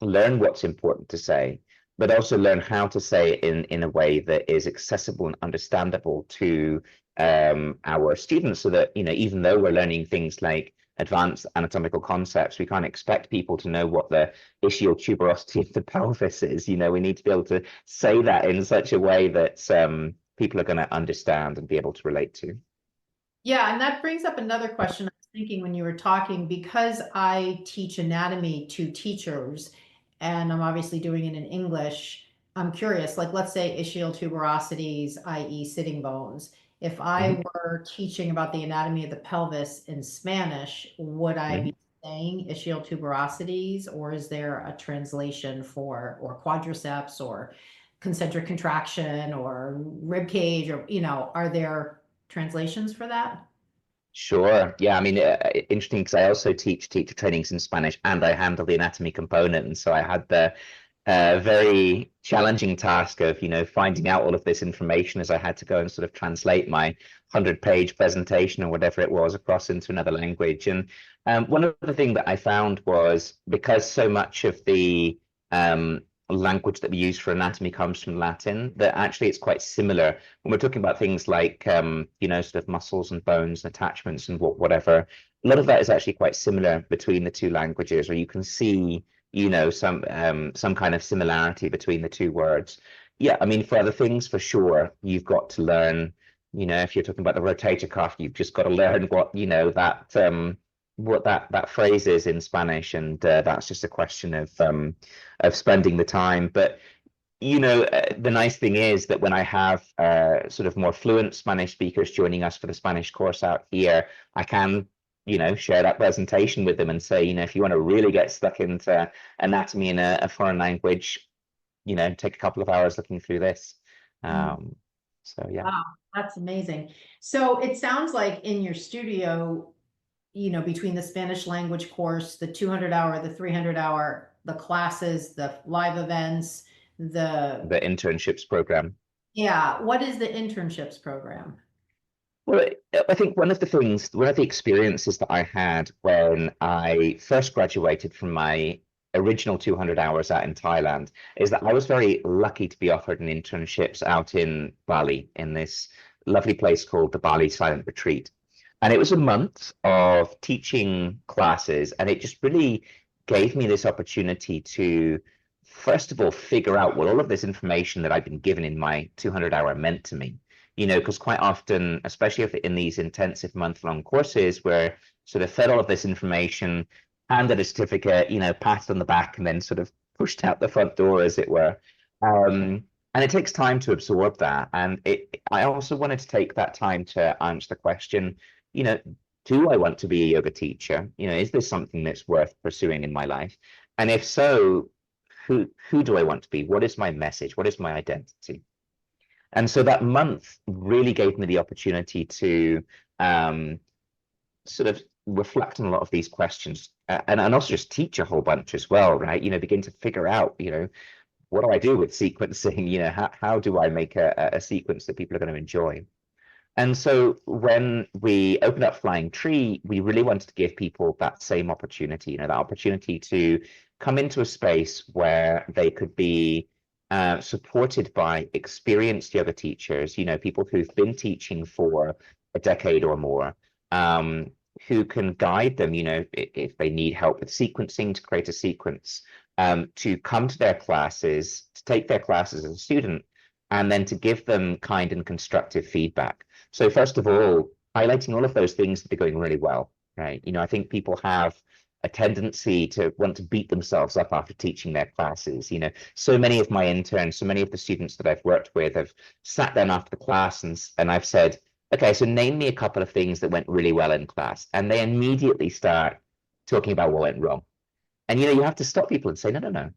[SPEAKER 2] learn what's important to say, but also learn how to say it in a way that is accessible and understandable to our students, so that, even though we're learning things like advanced anatomical concepts, we can't expect people to know what the ischial tuberosity of the pelvis is. We need to be able to say that in such a way that people are going to understand and be able to relate to.
[SPEAKER 1] Yeah, and that brings up another question I was thinking when you were talking, because I teach anatomy to teachers, and I'm obviously doing it in English. I'm curious, like, let's say ischial tuberosities, i.e. sitting bones. If I were teaching about the anatomy of the pelvis in Spanish, would I be saying ischial tuberosities, or is there a translation or quadriceps or concentric contraction or rib cage, or, are there translations for that?
[SPEAKER 2] Sure. Yeah. I mean, interesting, because I also teach teacher trainings in Spanish, and I handle the anatomy component. And so I had the very challenging task of, finding out all of this information as I had to go and sort of translate my 100-page presentation or whatever it was across into another language. And one of the things that I found was, because so much of the language that we use for anatomy comes from Latin, that actually it's quite similar when we're talking about things like sort of muscles and bones and attachments and whatever. A lot of that is actually quite similar between the two languages, or you can see some kind of similarity between the two words. yeah, I mean, for other things, for sure, you've got to learn, if you're talking about the rotator cuff, you've just got to learn what, that what that phrase is in Spanish, and that's just a question of spending the time. But the nice thing is that when I have sort of more fluent Spanish speakers joining us for the Spanish course out here, I can, share that presentation with them and say, if you want to really get stuck into anatomy in a foreign language, take a couple of hours looking through this.
[SPEAKER 1] Mm.
[SPEAKER 2] So yeah.
[SPEAKER 1] Wow, that's amazing. So it sounds like in your studio, between the Spanish language course, the 200-hour, the 300-hour, the classes, the live events,
[SPEAKER 2] The internships program.
[SPEAKER 1] yeah, what is the internships program?
[SPEAKER 2] Well, I think one of the experiences that I had when I first graduated from my original 200 hours out in Thailand is that I was very lucky to be offered an internships out in Bali in this lovely place called the Bali Silent Retreat. And it was a month of teaching classes, and it just really gave me this opportunity to, first of all, figure out what all of this information that I've been given in my 200-hour meant to me. Because quite often, especially if in these intensive month-long courses, we're sort of fed all of this information, handed a certificate, patted on the back, and then sort of pushed out the front door, as it were. And it takes time to absorb that. And I also wanted to take that time to answer the question, you know, do I want to be a yoga teacher? Is this something that's worth pursuing in my life? And if so, who do I want to be? What is my message? What is my identity? And so that month really gave me the opportunity to sort of reflect on a lot of these questions, and also just teach a whole bunch as well, right? Begin to figure out, what do I do with sequencing? How do I make a sequence that people are going to enjoy? And so when we opened up Flying Tree, we really wanted to give people that same opportunity, that opportunity to come into a space where they could be supported by experienced yoga teachers, people who've been teaching for a decade or more, who can guide them, if they need help with sequencing, to create a sequence, to come to their classes, to take their classes as a student, and then to give them kind and constructive feedback. So first of all, highlighting all of those things that are going really well, right? I think people have a tendency to want to beat themselves up after teaching their classes. So many of my interns, so many of the students that I've worked with have sat down after the class and I've said, okay, so name me a couple of things that went really well in class. And they immediately start talking about what went wrong. And you have to stop people and say, no, no, no.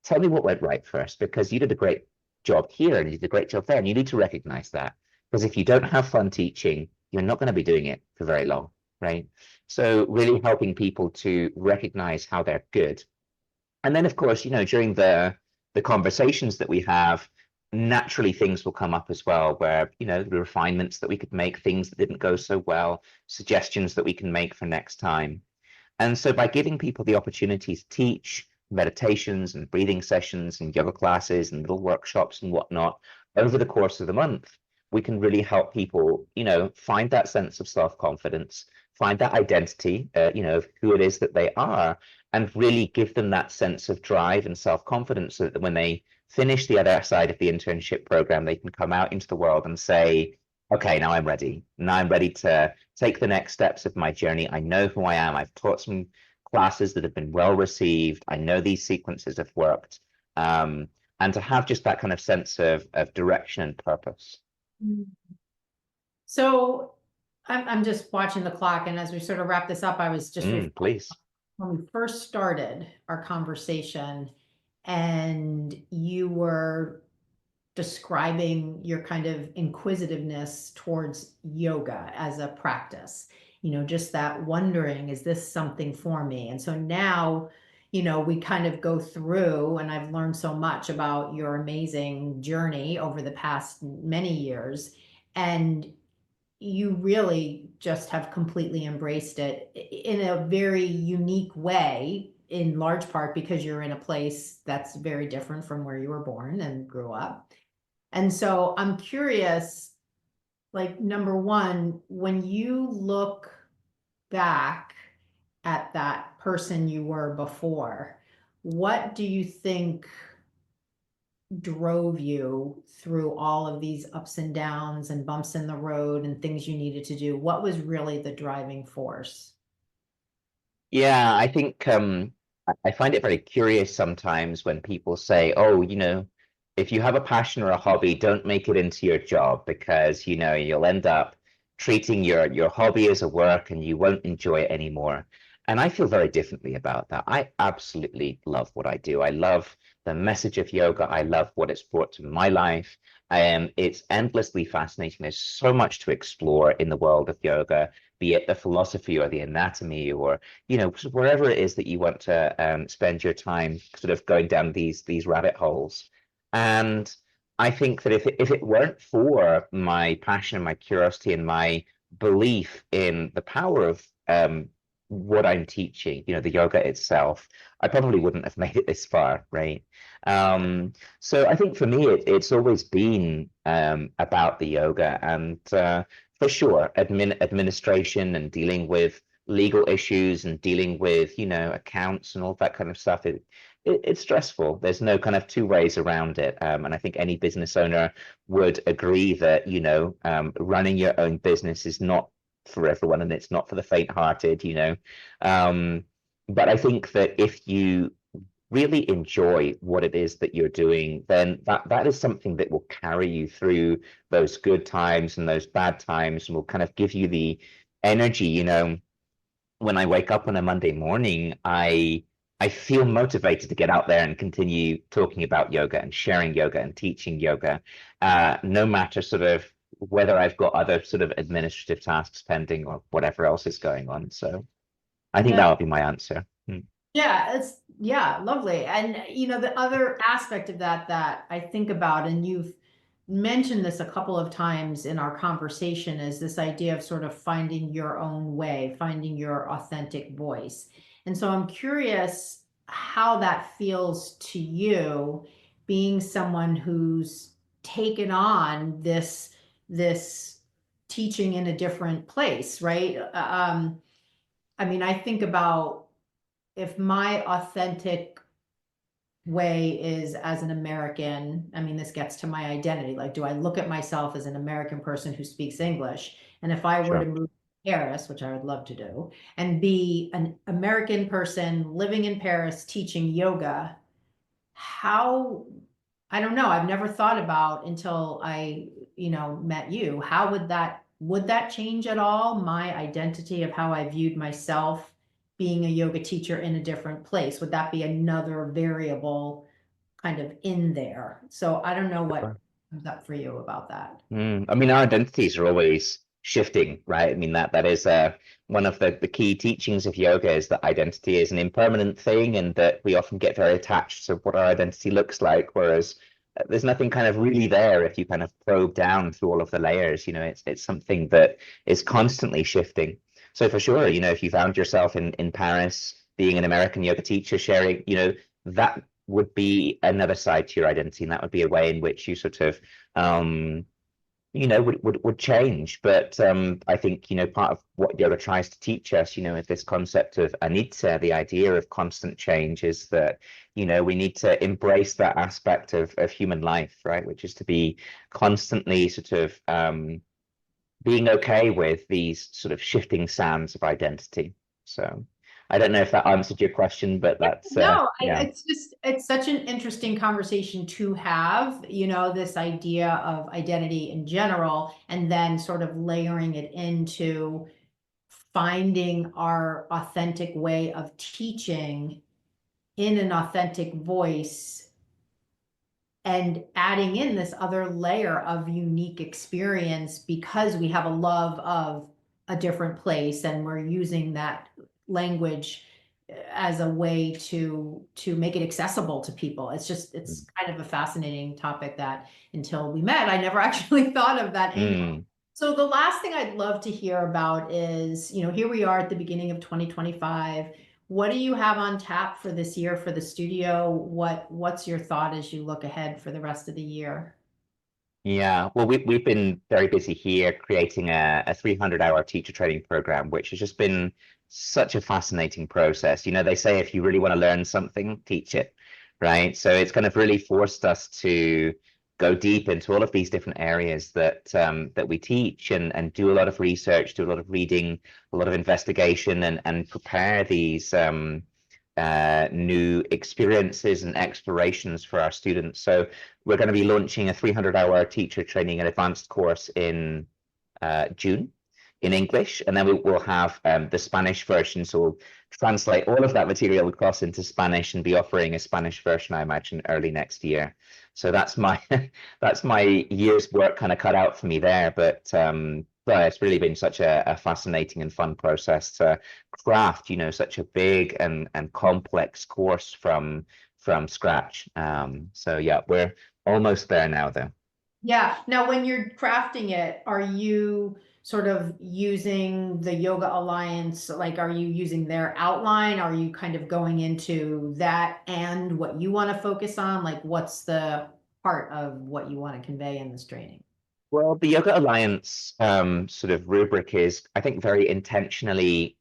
[SPEAKER 2] Tell me what went right first, because you did a great job here and you did a great job there. And you need to recognize that. Because if you don't have fun teaching, you're not going to be doing it for very long, right? So really helping people to recognize how they're good. And then, of course, during the conversations that we have, naturally things will come up as well where, the refinements that we could make, things that didn't go so well, suggestions that we can make for next time. And so by giving people the opportunity to teach meditations and breathing sessions and yoga classes and little workshops and whatnot over the course of the month, we can really help people, find that sense of self-confidence, find that identity, of who it is that they are, and really give them that sense of drive and self-confidence so that when they finish the other side of the internship program, they can come out into the world and say, okay, now I'm ready. Now I'm ready to take the next steps of my journey. I know who I am. I've taught some classes that have been well received. I know these sequences have worked. And to have just that kind of sense of direction and purpose.
[SPEAKER 1] So I'm just watching the clock, and as we sort of wrap this up, I was just
[SPEAKER 2] Please.
[SPEAKER 1] when we first started our conversation, and you were describing your kind of inquisitiveness towards yoga as a practice, just that wondering, is this something for me? And so now, we kind of go through, and I've learned so much about your amazing journey over the past many years. And you really just have completely embraced it in a very unique way, in large part because you're in a place that's very different from where you were born and grew up. And so I'm curious, like, number one, when you look back at that person you were before, what do you think drove you through all of these ups and downs and bumps in the road and things you needed to do? What was really the driving force?
[SPEAKER 2] Yeah, I think I find it very curious sometimes when people say, "Oh, if you have a passion or a hobby, don't make it into your job because, you'll end up treating your hobby as a work and you won't enjoy it anymore." And I feel very differently about that. I absolutely love what I do. I love the message of yoga. I love what it's brought to my life. It's endlessly fascinating. There's so much to explore in the world of yoga, be it the philosophy or the anatomy or wherever it is that you want to spend your time sort of going down these rabbit holes. And I think that if it weren't for my passion and my curiosity and my belief in the power of what I'm teaching, the yoga itself, I probably wouldn't have made it this far, right? So I think for me, it's always been about the yoga and for sure, administration and dealing with legal issues and dealing with, accounts and all that kind of stuff. It's stressful. There's no kind of two ways around it. And I think any business owner would agree that, running your own business is not for everyone and it's not for the faint-hearted. Um, but I think that if you really enjoy what it is that you're doing, then that is something that will carry you through those good times and those bad times and will kind of give you the energy. When I wake up on a Monday morning, I feel motivated to get out there and continue talking about yoga and sharing yoga and teaching yoga, no matter sort of whether I've got other sort of administrative tasks pending or whatever else is going on. So I think
[SPEAKER 1] Yeah.
[SPEAKER 2] that would be my answer.
[SPEAKER 1] Yeah, it's yeah, lovely. And the other aspect of that that I think about, and you've mentioned this a couple of times in our conversation, is this idea of sort of finding your own way, finding your authentic voice. And so I'm curious how that feels to you, being someone who's taken on this teaching in a different place, right? I mean, I think about if my authentic way is as an American, I mean, this gets to my identity. Like, do I look at myself as an American person who speaks English? And if I were to
[SPEAKER 2] Sure.
[SPEAKER 1] move to Paris, which I would love to do, and be an American person living in Paris teaching yoga, how, I don't know, I've never thought about until I, met you. How would that change at all my identity of how I viewed myself being a yoga teacher in a different place? Would that be another variable kind of in there? So I don't know what
[SPEAKER 2] Sure.
[SPEAKER 1] comes up for you about that.
[SPEAKER 2] I mean, our identities are always shifting, right? I mean, that is one of the key teachings of yoga is that identity is an impermanent thing, and that we often get very attached to what our identity looks like, whereas there's nothing kind of really there if you kind of probe down through all of the layers. It's something that is constantly shifting. So for sure, if you found yourself in Paris, being an American yoga teacher, sharing, that would be another side to your identity, and that would be a way in which you sort of um, would change. But I think, part of what yoga tries to teach us, is this concept of anicca, the idea of constant change, is that, we need to embrace that aspect of human life, right? Which is to be constantly sort of being okay with these sort of shifting sands of identity. So I don't know if that answered your question, but that's
[SPEAKER 1] No,
[SPEAKER 2] yeah.
[SPEAKER 1] it's such an interesting conversation to have, this idea of identity in general, and then sort of layering it into finding our authentic way of teaching in an authentic voice and adding in this other layer of unique experience because we have a love of a different place and we're using that language as a way to make it accessible to people. It's kind of a fascinating topic that until we met I never actually thought of that angle.
[SPEAKER 2] Mm.
[SPEAKER 1] So the last thing I'd love to hear about is, here we are at the beginning of 2025. What do you have on tap for this year for the studio? What's your thought as you look ahead for the rest of the year?
[SPEAKER 2] Yeah, well, we've been very busy here creating a 300-hour teacher training program, which has just been such a fascinating process. They say if you really want to learn something, teach it, right? So it's kind of really forced us to go deep into all of these different areas that we teach, and do a lot of research, do a lot of reading, a lot of investigation, and prepare these new experiences and explorations for our students. So we're going to be launching a 300-hour teacher training and advanced course in June in English, and then we'll have the Spanish version. So we'll translate all of that material across into Spanish and be offering a Spanish version, I imagine, early next year. So that's my that's my year's work kind of cut out for me there. But it's really been such a fascinating and fun process to craft, such a big and complex course from scratch. So yeah, we're almost there now, though.
[SPEAKER 1] Yeah. Now, when you're crafting it, are you sort of using the Yoga Alliance? Like, are you using their outline? Are you kind of going into that and what you want to focus on? Like, what's the part of what you want to convey in this training?
[SPEAKER 2] Well, the Yoga Alliance sort of rubric is, I think, very intentionally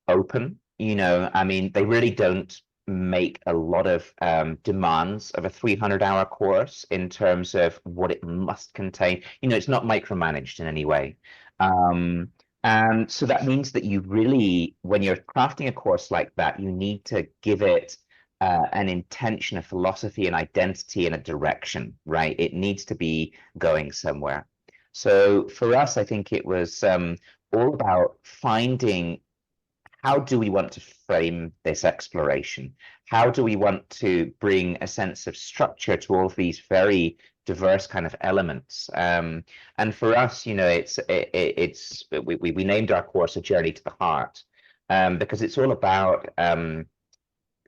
[SPEAKER 2] open. I mean, they really don't make a lot of demands of a 300-hour course in terms of what it must contain. It's not micromanaged in any way. And so that means that you really, when you're crafting a course like that, you need to give it an intention, a philosophy, an identity, and a direction, right? It needs to be going somewhere. So for us, I think it was all about finding, how do we want to frame this exploration? How do we want to bring a sense of structure to all of these very diverse kind of elements? And for us, we named our course A Journey to the Heart, because it's all about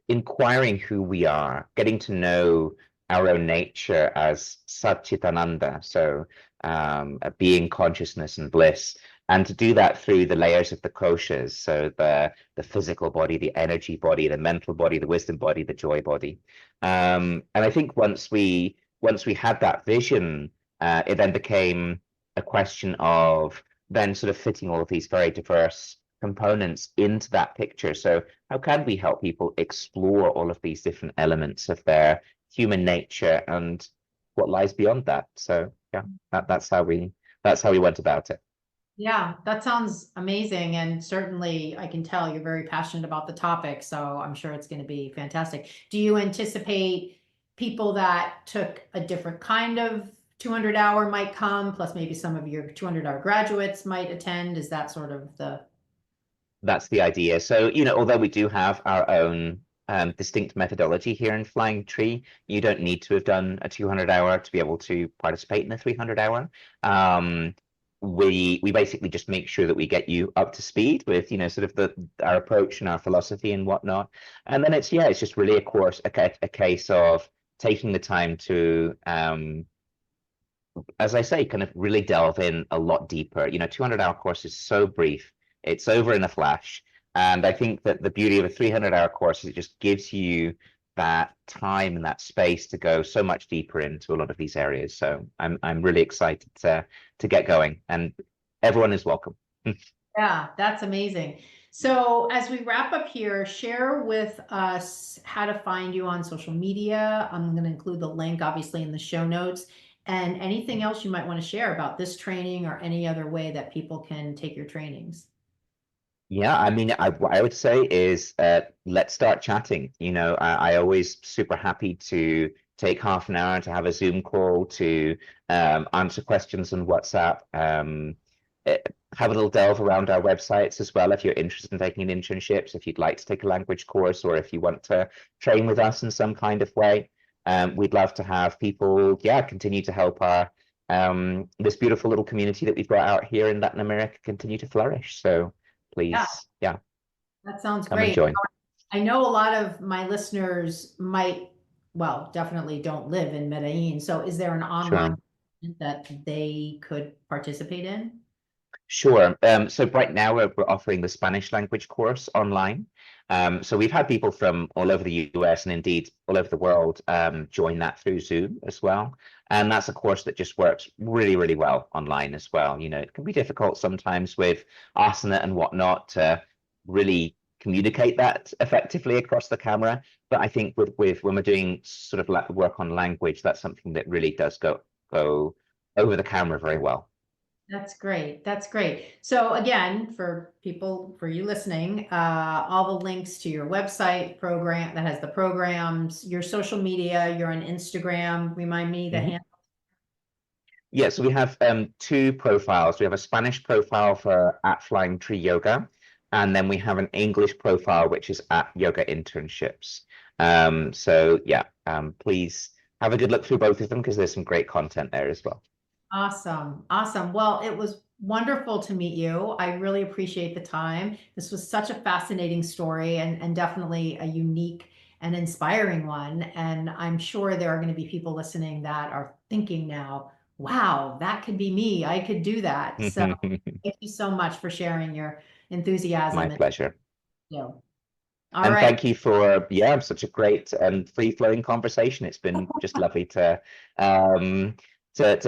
[SPEAKER 2] inquiring who we are, getting to know our own nature as Satchitananda, so a being, consciousness, and bliss. And to do that through the layers of the koshas, so the physical body, the energy body, the mental body, the wisdom body, the joy body. And I think once we had that vision, it then became a question of then sort of fitting all of these very diverse components into that picture. So how can we help people explore all of these different elements of their human nature and what lies beyond that? So yeah, that's how we went about it.
[SPEAKER 1] Yeah, that sounds amazing. And certainly I can tell you're very passionate about the topic. So I'm sure it's going to be fantastic. Do you anticipate people that took a different kind of 200-hour might come, plus maybe some of your 200-hour graduates might attend? Is that sort of
[SPEAKER 2] That's the idea. So, although we do have our own distinct methodology here in Flying Tree, you don't need to have done a 200-hour to be able to participate in a 300-hour. We basically just make sure that we get you up to speed with, sort of our approach and our philosophy and whatnot. And then it's just really a case of taking the time to, as I say, kind of really delve in a lot deeper. 200-hour course is so brief. It's over in a flash. And I think that the beauty of a 300-hour course is it just gives you that time and that space to go so much deeper into a lot of these areas. So I'm really excited to get going, and everyone is welcome.
[SPEAKER 1] Yeah, that's amazing. So as we wrap up here, share with us how to find you on social media. I'm going to include the link obviously in the show notes, and anything else you might want to share about this training or any other way that people can take your trainings.
[SPEAKER 2] Yeah, I mean, what I would say is let's start chatting. I always super happy to take half an hour to have a Zoom call to answer questions on WhatsApp. Have a little delve around our websites as well if you're interested in taking internships, if you'd like to take a language course, or if you want to train with us in some kind of way. We'd love to have people, continue to help our this beautiful little community that we've got out here in Latin America continue to flourish. So please,
[SPEAKER 1] Yeah, that sounds
[SPEAKER 2] come and
[SPEAKER 1] great.
[SPEAKER 2] join.
[SPEAKER 1] I know a lot of my listeners definitely don't live in Medellin. So is there an online
[SPEAKER 2] Sure.
[SPEAKER 1] that they could participate in?
[SPEAKER 2] Sure. So right now we're offering the Spanish language course online. So we've had people from all over the US and indeed all over the world join that through Zoom as well. And that's a course that just works really, really well online as well. It can be difficult sometimes with asana and whatnot to really communicate that effectively across the camera. But I think with when we're doing sort of like work on language, that's something that really does go over the camera very well.
[SPEAKER 1] That's great. That's great. So again, for people, for you listening, all the links to your website program that has the programs, your social media, you're on Instagram. Remind me the handle.
[SPEAKER 2] Yeah, so we have two profiles. We have a Spanish profile for at Flying Tree Yoga, and then we have an English profile, which is at Yoga Internships. So yeah, please have a good look through both of them because there's some great content there as well.
[SPEAKER 1] Awesome. Awesome. Well, it was wonderful to meet you. I really appreciate the time. This was such a fascinating story and definitely a unique and inspiring one. And I'm sure there are going to be people listening that are thinking now, wow, that could be me. I could do that. So thank you so much for sharing your enthusiasm.
[SPEAKER 2] My pleasure.
[SPEAKER 1] All
[SPEAKER 2] And
[SPEAKER 1] right.
[SPEAKER 2] thank you for, yeah, such a great and free-flowing conversation. It's been just lovely to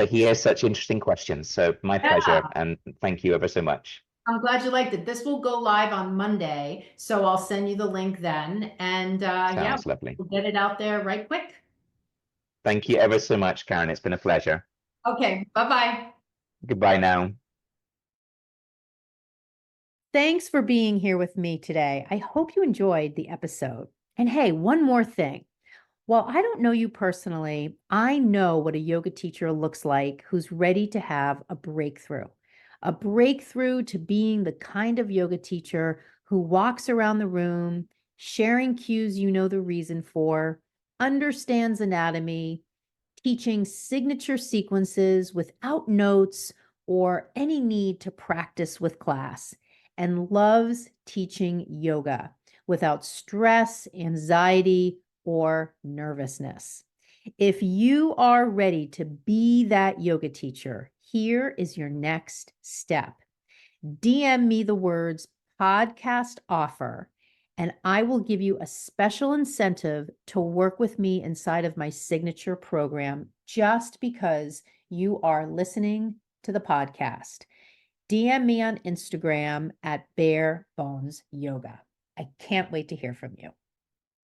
[SPEAKER 2] hear such interesting questions. So my
[SPEAKER 1] Yeah.
[SPEAKER 2] pleasure, and thank you ever so much.
[SPEAKER 1] I'm glad you liked it. This will go live on Monday, so I'll send you the link then. And yeah,
[SPEAKER 2] Sounds lovely.
[SPEAKER 1] we'll get it out there right quick.
[SPEAKER 2] Thank you ever so much, Karen. It's been a pleasure.
[SPEAKER 1] Okay, bye-bye.
[SPEAKER 2] Goodbye now.
[SPEAKER 1] Thanks for being here with me today. I hope you enjoyed the episode. And hey, one more thing. While I don't know you personally, I know what a yoga teacher looks like who's ready to have a breakthrough to being the kind of yoga teacher who walks around the room, sharing cues you know the reason for, understands anatomy, teaching signature sequences without notes or any need to practice with class, and loves teaching yoga without stress, anxiety, or nervousness. If you are ready to be that yoga teacher, here is your next step. DM me the words podcast offer, and I will give you a special incentive to work with me inside of my signature program just because you are listening to the podcast. DM me on Instagram at Bare Bones Yoga. I can't wait to hear from you.